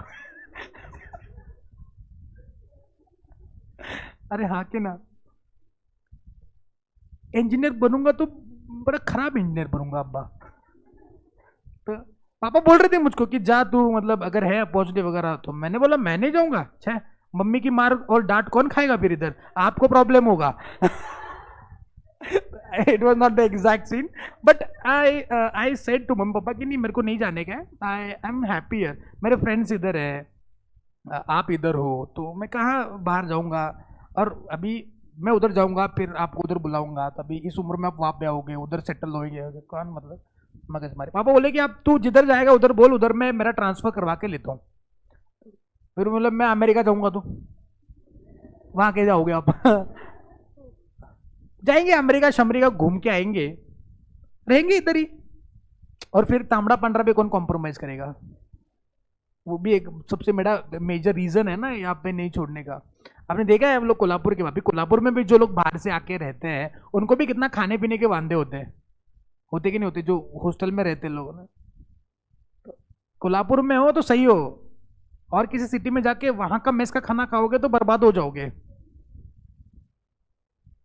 अरे हाँ के ना, इंजीनियर बनूंगा तो बड़ा खराब इंजीनियर बनूंगा अब्बा। तो पापा बोल रहे थे मुझको कि जा तू, मतलब अगर है अपॉर्चुनिटी वगैरह, तो मैंने बोला मैं नहीं जाऊंगा। अच्छा, मम्मी की मार और डांट कौन खाएगा फिर? इधर आपको प्रॉब्लम होगा। It was not the exact scene, but I said to mummy papa कि नहीं, मेरे को नहीं जाने का है, आई एम हैप्पी हियर, मेरे फ्रेंड्स इधर है, आप इधर हो, तो मैं कहाँ बाहर जाऊंगा। और अभी मैं उधर जाऊंगा फिर आपको उधर बुलाऊंगा, तभी इस उम्र में आप वहाँ पे आओगे, उधर सेटल होंगे, कौन मतलब मगज मारे। पापा बोले कि आप तू जिधर जाएगा उधर बोल, उधर मैं मेरा ट्रांसफर करवा के लेता हूँ। फिर मतलब मैं अमेरिका जाऊंगा तो वहाँ के जाओगे आप? जाएंगे अमेरिका शमरिका घूम के आएंगे, रहेंगे इधर ही, और फिर तांबड़ा पंडरा पे कौन कॉम्प्रोमाइज करेगा? वो भी एक सबसे मेरा मेजर रीजन है ना यहाँ पे नहीं छोड़ने का। आपने देखा है हम लोग कोल्हापुर के, वापी कोल्हापुर में भी जो लोग बाहर से आके रहते हैं उनको भी कितना खाने पीने के वांदे होते हैं, होते कि नहीं होते? जो हॉस्टल में रहते लोग ना, तो कोल्हापुर में हो तो सही हो, और किसी सिटी में जाके वहां का मेस का खाना खाओगे तो बर्बाद हो जाओगे।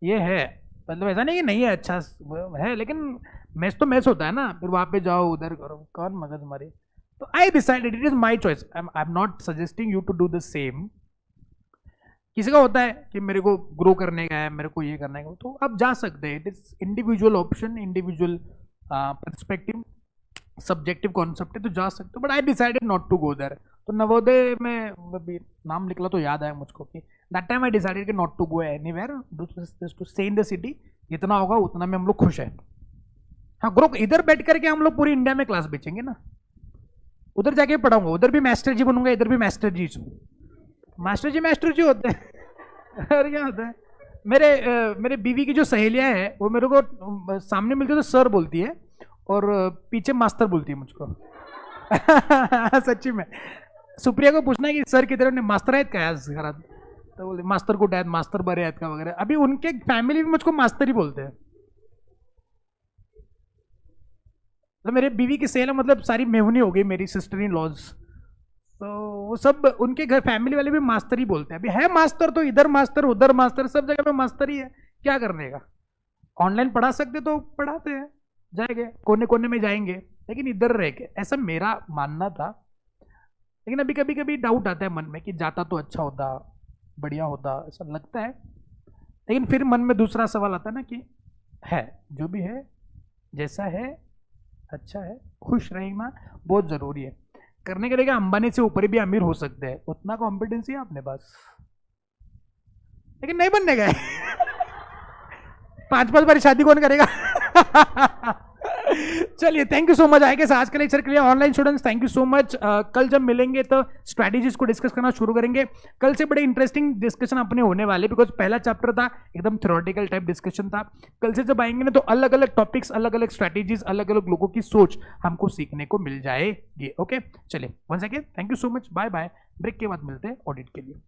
ये है, मतलब ऐसा नहीं कि नहीं है, अच्छा है, लेकिन मेस तो मेस होता है ना, फिर वहां पे जाओ उधर करो, कौन मगज मारे। तो I decided it is my choice, I am not suggesting you to do the same. किसी का होता है कि मेरे को ग्रो करने का है, मेरे को ये करने का, तो आप जा सकते हैं। It is individual option, individual perspective, subjective concept है, तो जा सकते हो। But I decided not to go there. तो नवोदय में अभी नाम निकला तो याद आया मुझको कि दैट टाइम आई डिसाइडेड कि not to go anywhere, just to stay in the city. जितना होगा उतना में हम लोग खुश हैं। हाँ, ग्रो इधर बैठ करके हम लोग पूरी इंडिया में क्लास बेचेंगे ना, उधर जाके पढ़ाऊंगा, उधर भी मास्टर जी बनूंगा, इधर भी मास्टर जी मास्टर जी होते हैं। अरे क्या होता है, मेरे बीवी की जो सहेलियां हैं वो मेरे को सामने मिलती है तो सर बोलती है, और पीछे मास्टर बोलती है मुझको। सच्ची में सुप्रिया को पूछना है कि सर की तरफ मास्टर आहेत का आज घरात, तो बोले मास्टर कुठे आहेत, मास्टर बरे आहेत का वगैरह। अभी उनके फैमिली भी मुझको मास्टर ही बोलते हैं। तो मेरे बीवी की सहेलियां मतलब सारी मेहुनी हो गई, मेरी सिस्टर इन लॉज, तो वो सब उनके घर फैमिली वाले भी मास्टर ही बोलते हैं। अभी है मास्टर तो इधर मास्टर उधर मास्टर, सब जगह पे मास्टर ही है, क्या करने का। ऑनलाइन पढ़ा सकते तो पढ़ाते हैं, जाएंगे कोने कोने में जाएंगे, लेकिन इधर रह के, ऐसा मेरा मानना था। लेकिन अभी कभी कभी डाउट आता है मन में कि जाता तो अच्छा होता, बढ़िया होता, ऐसा लगता है। लेकिन फिर मन में दूसरा सवाल आता है ना कि है जो भी है, जैसा है अच्छा है, खुश रहना बहुत जरूरी है। करने के लिए अंबानी से ऊपर भी अमीर हो सकते हैं, उतना कॉम्पिटेंसी है अपने पास, लेकिन नहीं बनने गए। 5-5 बार शादी कौन करेगा? चलिए, थैंक यू सो मच आए के आज का लेक्चर के लिए। Online students thank you so much. कल जब मिलेंगे तो स्ट्रैटेजीज को डिस्कस करना शुरू करेंगे। कल से बड़े इंटरेस्टिंग डिस्कशन अपने होने वाले, बिकॉज पहला चैप्टर था एकदम थ्योरेटिकल टाइप डिस्कशन था। कल से जब आएंगे ना तो अलग अलग टॉपिक्स, अलग अलग स्ट्रैटेजीज, अलग अलग लोगों की सोच हमको सीखने को मिल जाएगी। ओके, चलिए, one second, thank you so much, bye bye. Break के बाद मिलते हैं ऑडिट के लिए।